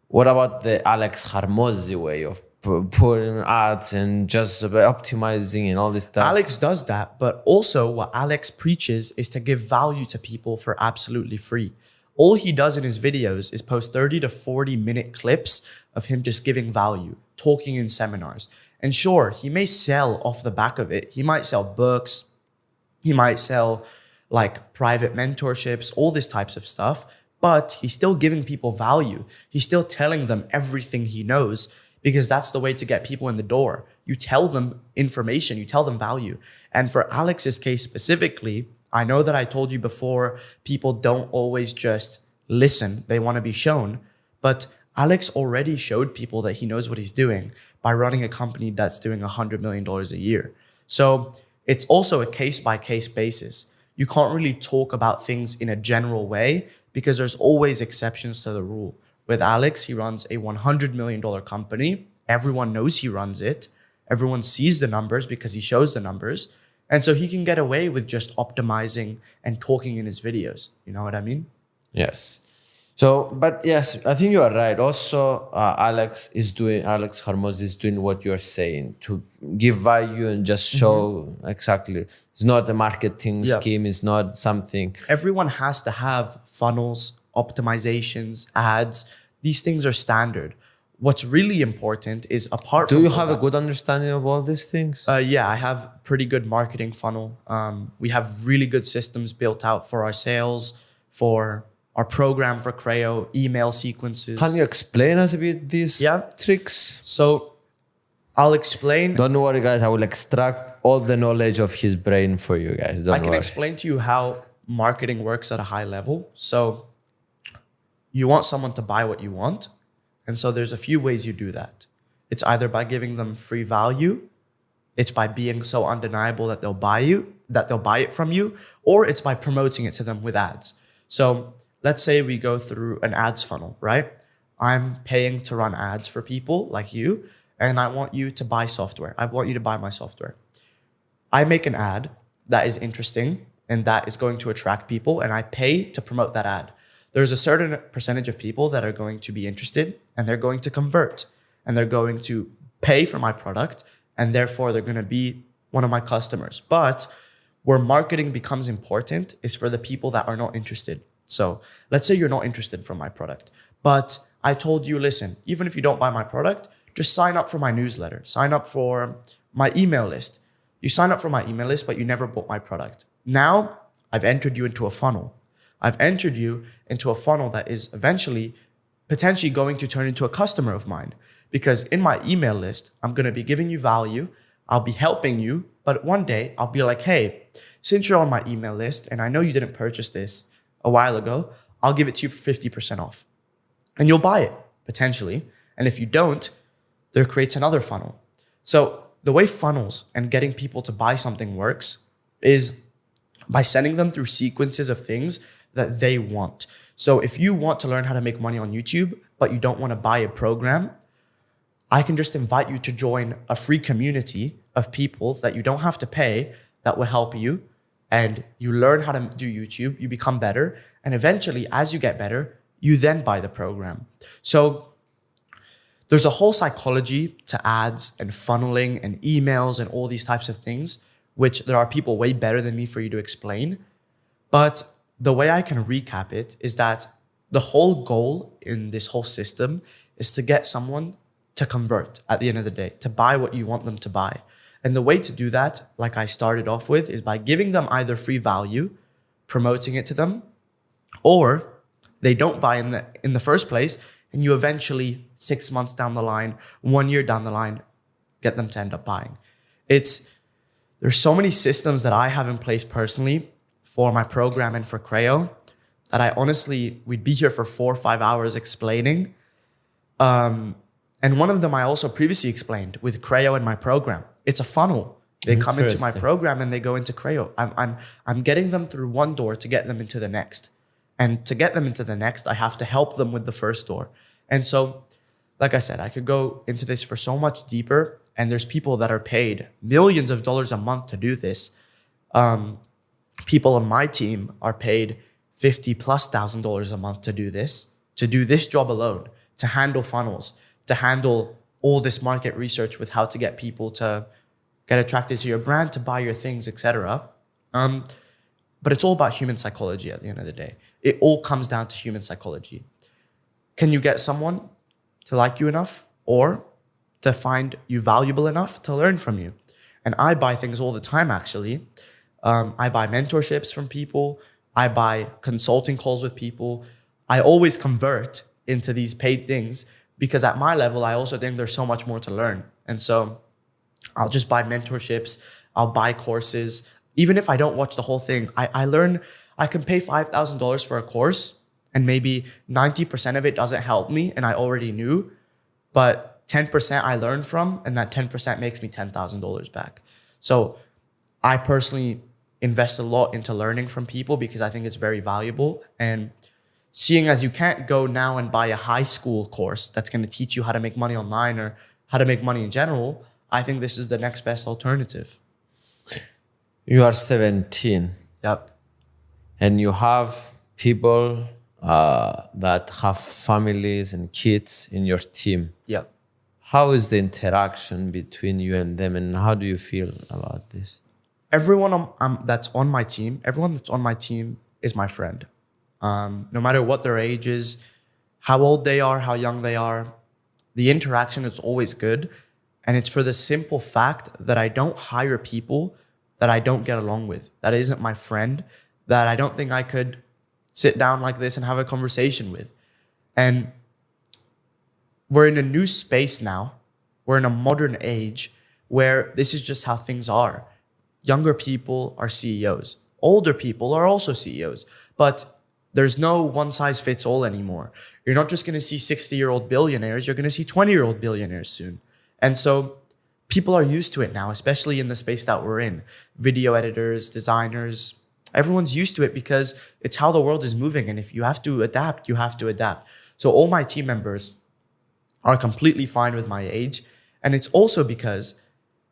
what about the Alex Harmozzi way of putting ads and just optimizing and all this stuff? Alex does that, but also what Alex preaches is to give value to people for absolutely free. All he does in his videos is post 30 to 40 minute clips of him just giving value, talking in seminars. And sure, he may sell off the back of it. He might sell books. He might sell like private mentorships, all these types of stuff, but he's still giving people value. He's still telling them everything he knows, because that's the way to get people in the door. You tell them information, you tell them value. And for Alex's case specifically, I know that I told you before, people don't always just listen, they want to be shown. But Alex already showed people that he knows what he's doing by running a company that's doing $100 million a year. So it's also a case-by-case basis. You can't really talk about things in a general way, because there's always exceptions to the rule. With Alex, he runs a $100 million company everyone knows he runs it. Everyone sees the numbers because he shows the numbers. And so he can get away with just optimizing and talking in his videos. You know what I mean? Yes. So, but yes, I think you are right. Also, Alex Harmoz is doing what you're saying to give value and just show exactly. It's not a marketing scheme. It's not something. Everyone has to have funnels, optimizations, ads. These things are standard. What's really important is apart from... Do you have a good understanding of all these things? Yeah, I have pretty good marketing funnel. We have really good systems built out for our sales, for our program for Creo, email sequences. Can you explain us a bit these tricks? So I'll explain. Don't worry, guys. I will extract all the knowledge of his brain for you guys. I can explain to you how marketing works at a high level. So you want someone to buy what you want. And so there's a few ways you do that. It's either by giving them free value. It's by being so undeniable that they'll buy it from you, or it's by promoting it to them with ads. So let's say we go through an ads funnel, right? I'm paying to run ads for people like you, and I want you to buy software. I want you to buy my software. I make an ad that is interesting and that is going to attract people, and I pay to promote that ad. There's a certain percentage of people that are going to be interested, and they're going to convert, and they're going to pay for my product, and therefore they're going to be one of my customers. But where marketing becomes important is for the people that are not interested. So let's say you're not interested from my product, but I told you, listen, even if you don't buy my product, just sign up for my newsletter, sign up for my email list. You sign up for my email list, but you never bought my product. Now I've entered you into a funnel. I've entered you into a funnel that is eventually potentially going to turn into a customer of mine, because in my email list, I'm going to be giving you value. I'll be helping you, but one day I'll be like, hey, since you're on my email list and I know you didn't purchase this a while ago, I'll give it to you for 50% off. And you'll buy it, potentially. And if you don't, there creates another funnel. So the way funnels and getting people to buy something works is by sending them through sequences of things that they want. So if you want to learn how to make money on YouTube, but you don't want to buy a program, I can just invite you to join a free community of people that you don't have to pay that will help you. And you learn how to do YouTube, you become better. And eventually, as you get better, you then buy the program. So there's a whole psychology to ads and funneling and emails and all these types of things, which there are people way better than me for you to explain. But the way I can recap it is that the whole goal in this whole system is to get someone to convert at the end of the day, to buy what you want them to buy. And the way to do that, like I started off with, is by giving them either free value, promoting it to them, or they don't buy in the first place, and you eventually 6 months down the line, 1 year down the line, get them to end up buying. There's so many systems that I have in place personally for my program and for Creo that I honestly, we'd be here for 4 or 5 hours explaining. And one of them I also previously explained with Creo and my program. It's a funnel. They come into my program and they go into Creo. I'm getting them through one door to get them into the next. And to get them into the next, I have to help them with the first door. And so, like I said, I could go into this for so much deeper. And there's people that are paid millions of dollars a month to do this. People on my team are paid $50,000+ a month to do this job alone, to handle funnels, to handle all this market research with how to get people to get attracted to your brand, to buy your things, etc. But it's all about human psychology at the end of the day. It all comes down to human psychology. Can you get someone to like you enough or to find you valuable enough to learn from you? And I buy things all the time, actually. I buy mentorships from people. I buy consulting calls with people. I always convert into these paid things because at my level, I also think there's so much more to learn. And so I'll just buy mentorships. I'll buy courses. Even if I don't watch the whole thing, I learn. I can pay $5,000 for a course and maybe 90% of it doesn't help me and I already knew, but 10% I learned from, and that 10% makes me $10,000 back. So I personally invest a lot into learning from people because I think it's very valuable. And seeing as you can't go now and buy a high school course that's going to teach you how to make money online or how to make money in general, I think this is the next best alternative. You are 17. Yep. And you have people that have families and kids in your team. Yep. How is the interaction between you and them, and how do you feel about this? Everyone that's on my team, is my friend. No matter what their age is, how old they are, how young they are, the interaction is always good. And it's for the simple fact that I don't hire people that I don't get along with, that isn't my friend, that I don't think I could sit down like this and have a conversation with. And we're in a new space now. We're in a modern age where this is just how things are. Younger people are CEOs. Older people are also CEOs. But there's no one size fits all anymore. You're not just going to see 60-year-old billionaires. You're going to see 20-year-old billionaires soon. And so people are used to it now, especially in the space that we're in. Video editors, designers, everyone's used to it because it's how the world is moving. And if you have to adapt, you have to adapt. So all my team members are completely fine with my age. And it's also because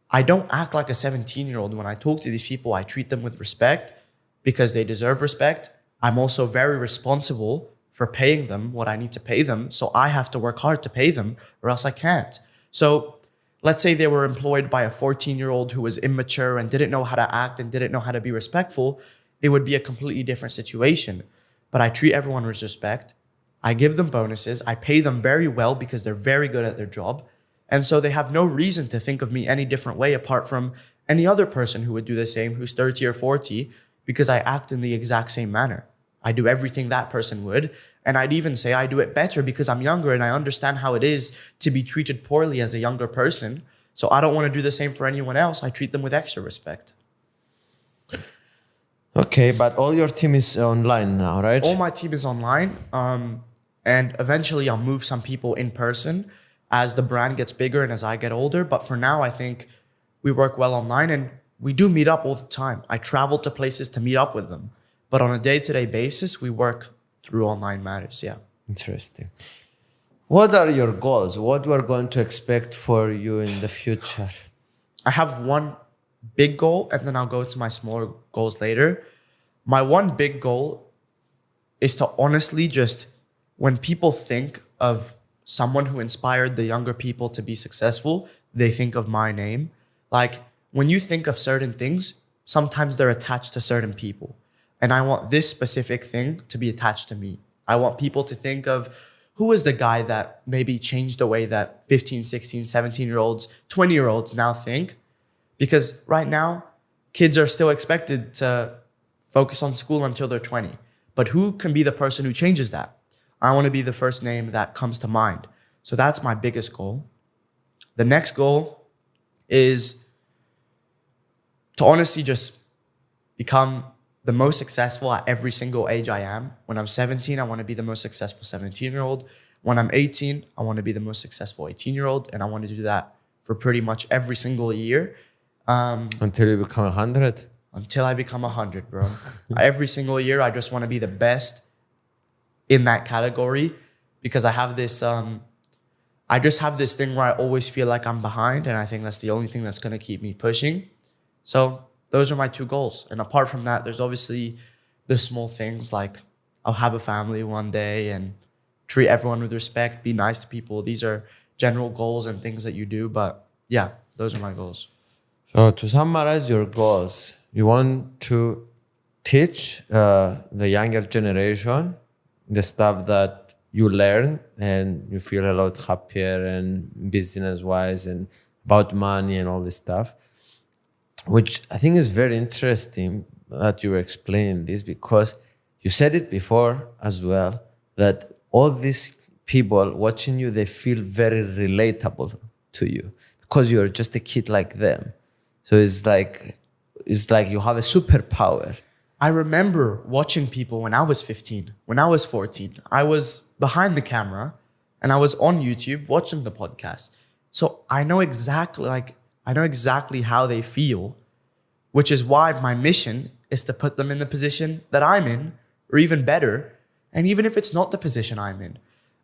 I don't act like a 17-year-old. When I talk to these people, I treat them with respect because they deserve respect. I'm also very responsible for paying them what I need to pay them. So I have to work hard to pay them or else I can't. So let's say they were employed by a 14-year-old who was immature and didn't know how to act and didn't know how to be respectful. It would be a completely different situation. But I treat everyone with respect. I give them bonuses. I pay them very well because they're very good at their job. And so they have no reason to think of me any different way apart from any other person who would do the same, who's 30 or 40, because I act in the exact same manner. I do everything that person would. And I'd even say I do it better because I'm younger and I understand how it is to be treated poorly as a younger person. So I don't want to do the same for anyone else. I treat them with extra respect. Okay, but all your team is online now, right? All my team is online. And eventually I'll move some people in person as the brand gets bigger and as I get older. But for now, I think we work well online and we do meet up all the time. I travel to places to meet up with them. But on a day-to-day basis, we work through online matters, yeah. Interesting. What are your goals? What we're going to expect for you in the future? I have one big goal and then I'll go to my smaller goals later. My one big goal is to honestly just, when people think of someone who inspired the younger people to be successful, they think of my name. Like when you think of certain things, sometimes they're attached to certain people. And I want this specific thing to be attached to me. I want people to think of who is the guy that maybe changed the way that 15, 16, 17-year-olds, 20-year-olds now think. Because right now, kids are still expected to focus on school until they're 20. But who can be the person who changes that? I want to be the first name that comes to mind. So that's my biggest goal. The next goal is to honestly just become the most successful at every single age I am. When I'm 17, I want to be the most successful 17-year-old. When I'm 18, I want to be the most successful 18-year-old. And I want to do that for pretty much every single year. Until you become 100? Until I become 100, bro. Every single year, I just want to be the best in that category because I have this, I just have this thing where I always feel like I'm behind. And I think that's the only thing that's going to keep me pushing. So those are my two goals. And apart from that, there's obviously the small things like I'll have a family one day and treat everyone with respect, be nice to people. These are general goals and things that you do. But yeah, those are my goals. So to summarize your goals, you want to teach the younger generation the stuff that you learn and you feel a lot happier and business-wise and about money and all this stuff. Which I think is very interesting that you were explaining this because you said it before as well, that all these people watching you, they feel very relatable to you because you're just a kid like them. So it's like you have a superpower. I remember watching people when I was 15, when I was 14. I was behind the camera and I was on YouTube watching the podcast. So I know exactly how they feel, which is why my mission is to put them in the position that I'm in, or even better. And even if it's not the position I'm in,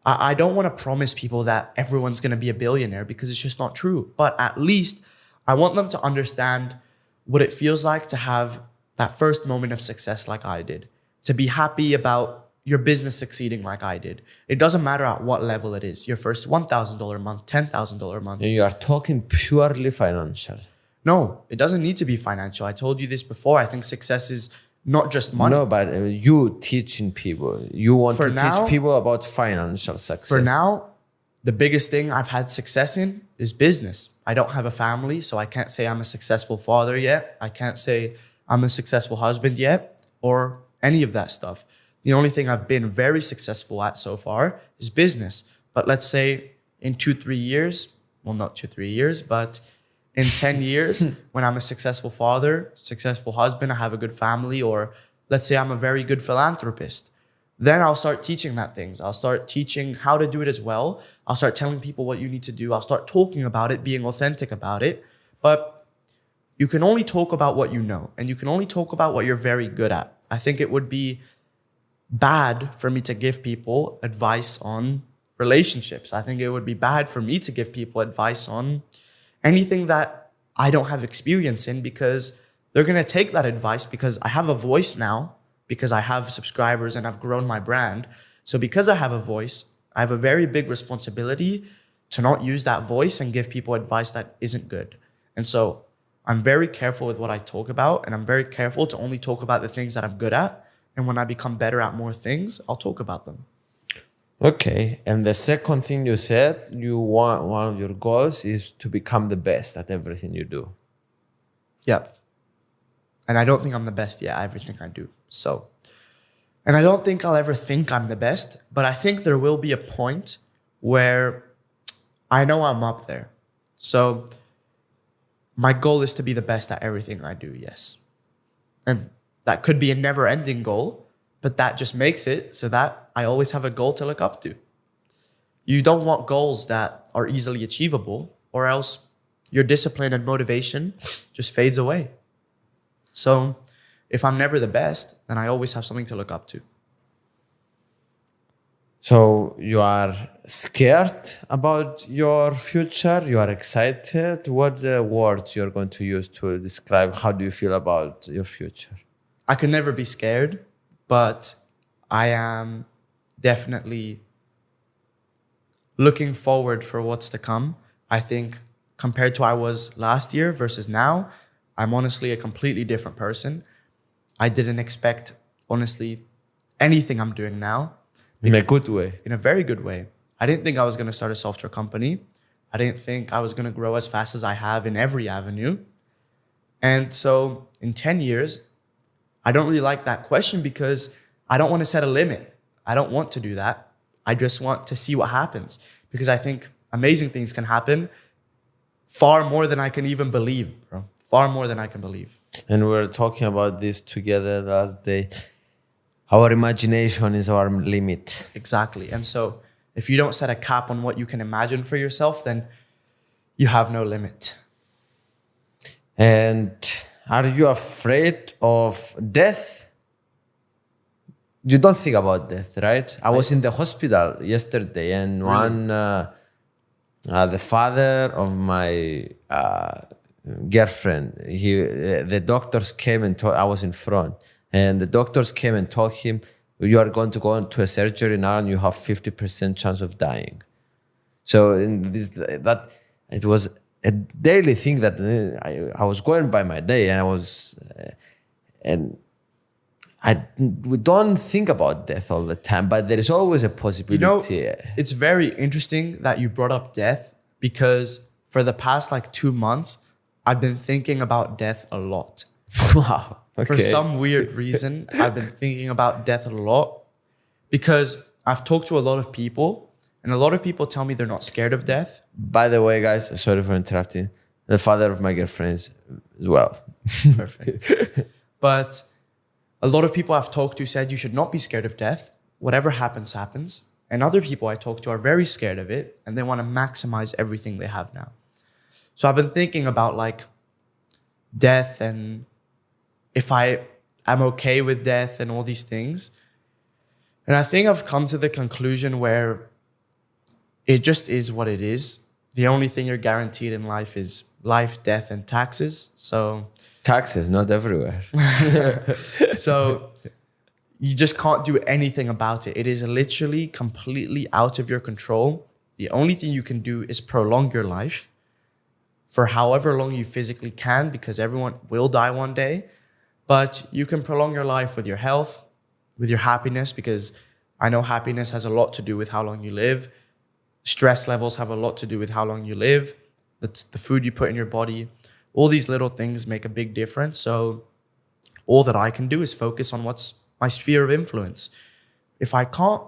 I don't want to promise people that everyone's going to be a billionaire because it's just not true. But at least I want them to understand what it feels like to have that first moment of success like I did, to be happy about your business succeeding like I did. It doesn't matter at what level it is. Your first $1,000 a month, $10,000 a month. And you are talking purely financial. No, it doesn't need to be financial. I told you this before. I think success is not just money. No, but you teaching people. You want to now, teach people about financial success. For now, the biggest thing I've had success in is business. I don't have a family, so I can't say I'm a successful father yet. I can't say I'm a successful husband yet, or any of that stuff. The only thing I've been very successful at so far is business. But let's say in 2-3 years, well, not 2-3 years, but in 10 years, when I'm a successful father, successful husband, I have a good family, or let's say I'm a very good philanthropist, then I'll start teaching that things. I'll start teaching how to do it as well. I'll start telling people what you need to do. I'll start talking about it, being authentic about it. But you can only talk about what you know, and you can only talk about what you're very good at. I think it would be bad for me to give people advice on relationships. I think it would be bad for me to give people advice on anything that I don't have experience in, because they're going to take that advice because I have a voice now, because I have subscribers and I've grown my brand. So because I have a voice, I have a very big responsibility to not use that voice and give people advice that isn't good. And so I'm very careful with what I talk about, and I'm very careful to only talk about the things that I'm good at. And when I become better at more things, I'll talk about them. Okay. And the second thing you said, you want one of your goals is to become the best at everything you do. Yeah. And I don't think I'm the best yet at everything I do. So, and I don't think I'll ever think I'm the best, but I think there will be a point where I know I'm up there. So my goal is to be the best at everything I do, yes. And that could be a never-ending goal, but that just makes it so that I always have a goal to look up to. You don't want goals that are easily achievable, or else your discipline and motivation just fades away. So if I'm never the best, then I always have something to look up to. So you are scared about your future? You are excited? What words you're going to use to describe how do you feel about your future? I can never be scared, but I am definitely looking forward for what's to come. I think compared to I was last year versus now, I'm honestly a completely different person. I didn't expect, honestly, anything I'm doing now. In a good way. In a very good way. I didn't think I was going to start a software company. I didn't think I was going to grow as fast as I have in every avenue. And so in 10 years, I don't really like that question because I don't want to set a limit. I don't want to do that. I just want to see what happens, because I think amazing things can happen far more than I can even believe, bro. Far more than I can believe. And we were talking about this together last day. Our imagination is our limit. Exactly. And so if you don't set a cap on what you can imagine for yourself, then you have no limit. And are you afraid of death? You don't think about death, right? I was in the hospital yesterday, and the father of my girlfriend, the doctors came and told, I was in front, and the doctors came and told him, you are going to go into a surgery now and you have 50% chance of dying. So it was a daily thing that I was going by my day, and we don't think about death all the time, but there is always a possibility. You know, it's very interesting that you brought up death, because for the past 2 months, I've been thinking about death a lot. Wow. Okay. For some weird reason, I've been thinking about death a lot, because I've talked to a lot of people, and a lot of people tell me they're not scared of death. By the way, guys, sorry for interrupting. The father of my girlfriend is as well. Perfect. But a lot of people I've talked to said you should not be scared of death. Whatever happens, happens. And other people I talk to are very scared of it, and they want to maximize everything they have now. So I've been thinking about death, and if I'm okay with death and all these things. And I think I've come to the conclusion where it just is what it is. The only thing you're guaranteed in life is life, death, and taxes. So Taxes, not everywhere. so you just can't do anything about it. It is literally completely out of your control. The only thing you can do is prolong your life for however long you physically can, because everyone will die one day. But you can prolong your life with your health, with your happiness, because I know happiness has a lot to do with how long you live. Stress levels have a lot to do with how long you live. The food you put in your body, all these little things make a big difference. So all that I can do is focus on what's my sphere of influence. If I can't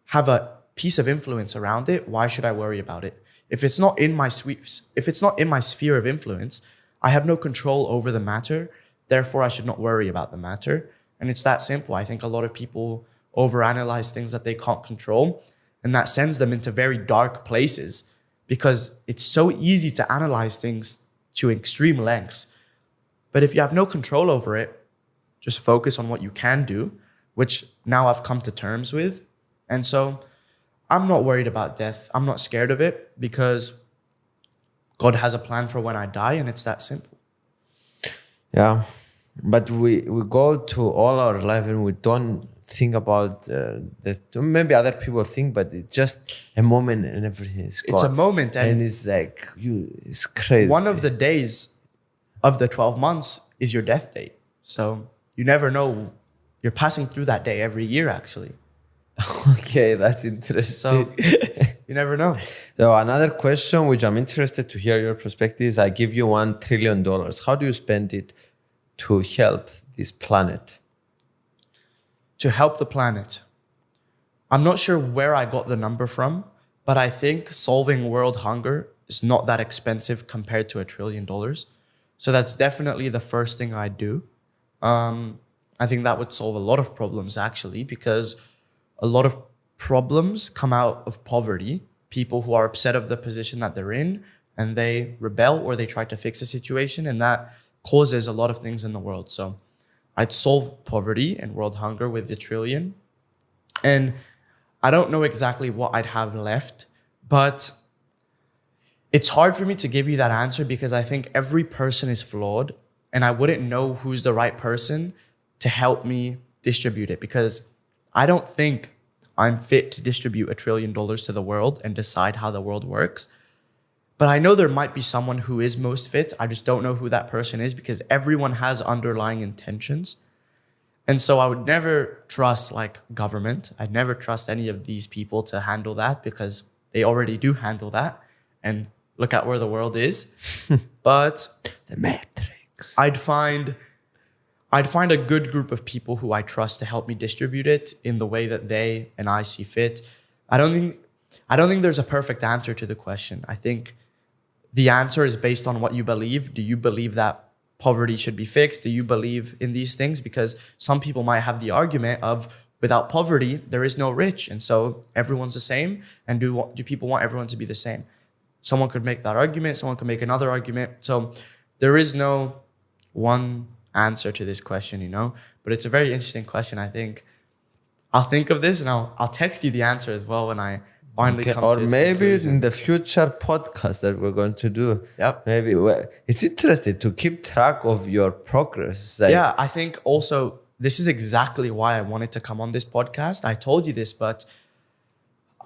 have a piece of influence around it, why should I worry about it? If it's not in my sphere of influence, I have no control over the matter. Therefore, I should not worry about the matter. And it's that simple. I think a lot of people overanalyze things that they can't control, and that sends them into very dark places because it's so easy to analyze things to extreme lengths. But if you have no control over it, just focus on what you can do, which now I've come to terms with. And so I'm not worried about death. I'm not scared of it because God has a plan for when I die, and it's that simple. Yeah, but we go to all our life and we don't think about that. Maybe other people think, but it's just a moment and everything is gone. It's a moment, and it's like it's crazy. One of the days of the 12 months is your death date. So you never know. You're passing through that day every year, actually. Okay, that's interesting. So you never know. So another question, which I'm interested to hear your perspective, is: I give you $1 trillion. How do you spend it to help this planet? To help the planet. I'm not sure where I got the number from, but I think solving world hunger is not that expensive compared to $1 trillion. So that's definitely the first thing I'd do. I think that would solve a lot of problems, actually, because a lot of problems come out of poverty. People who are upset of the position that they're in, and they rebel or they try to fix a situation, and that causes a lot of things in the world. So I'd solve poverty and world hunger with the trillion. And I don't know exactly what I'd have left, but it's hard for me to give you that answer because I think every person is flawed, and I wouldn't know who's the right person to help me distribute it, because I don't think I'm fit to distribute $1 trillion to the world and decide how the world works. But I know there might be someone who is most fit. I just don't know who that person is because everyone has underlying intentions. And so I would never trust like government. I'd never trust any of these people to handle that because they already do handle that. And look at where the world is. But the Matrix. I'd find a good group of people who I trust to help me distribute it in the way that they and I see fit. I don't think there's a perfect answer to the question. I think the answer is based on what you believe. Do you believe that poverty should be fixed? Do you believe in these things? Because some people might have the argument of without poverty, there is no rich. And so everyone's the same. And do people want everyone to be the same? Someone could make that argument. Someone could make another argument. So there is no one answer to this question, but it's a very interesting question. I think I'll think of this and I'll text you the answer as well when I finally come or to this maybe conclusion. in the future podcast that we're going to do. Yep. Maybe it's interesting to keep track of your progress. Yeah, I think also this is exactly why I wanted to come on this podcast. I told you this, but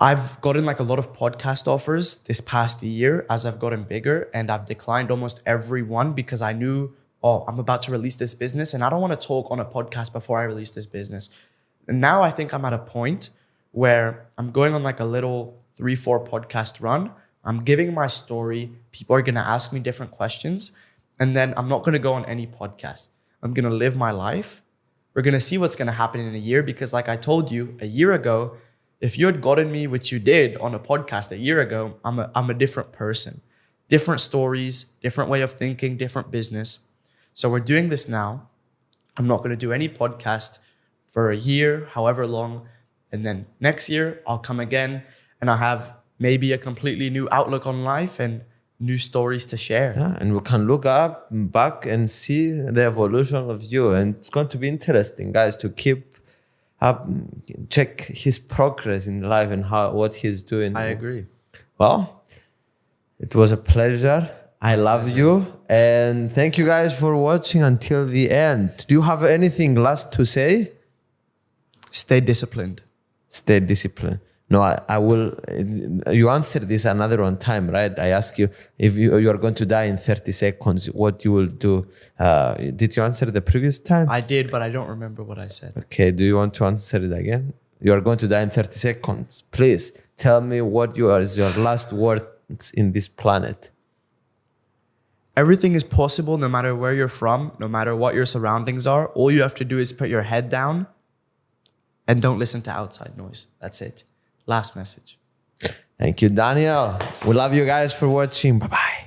I've gotten like a lot of podcast offers this past year as I've gotten bigger, and I've declined almost every one because I knew, I'm about to release this business and I don't want to talk on a podcast before I release this business. And now I think I'm at a point where I'm going on like a little 3-4 podcast run. I'm giving my story. People are going to ask me different questions. And then I'm not going to go on any podcast. I'm going to live my life. We're going to see what's going to happen in a year. Because like I told you a year ago, if you had gotten me, which you did on a podcast a year ago, I'm a different person. Different stories, different way of thinking, different business. So we're doing this now. I'm not going to do any podcast for a year, however long. And then next year, I'll come again and I'll have maybe a completely new outlook on life and new stories to share. Yeah, and we can look back and see the evolution of you. And it's going to be interesting, guys, to keep up, check his progress in life and what he's doing. I agree. Well, it was a pleasure. I love you. And thank you guys for watching until the end. Do you have anything last to say? Stay disciplined. Stay disciplined. No, I will. You answered this another one time, right? I asked you if you are going to die in 30 seconds, what you will do. Did you answer the previous time? I did, but I don't remember what I said. Okay, do you want to answer it again? You are going to die in 30 seconds. Please tell me what is your last words in this planet. Everything is possible no matter where you're from, no matter what your surroundings are. All you have to do is put your head down and don't listen to outside noise. That's it. Last message. Thank you, Daniel. We love you guys for watching. Bye-bye.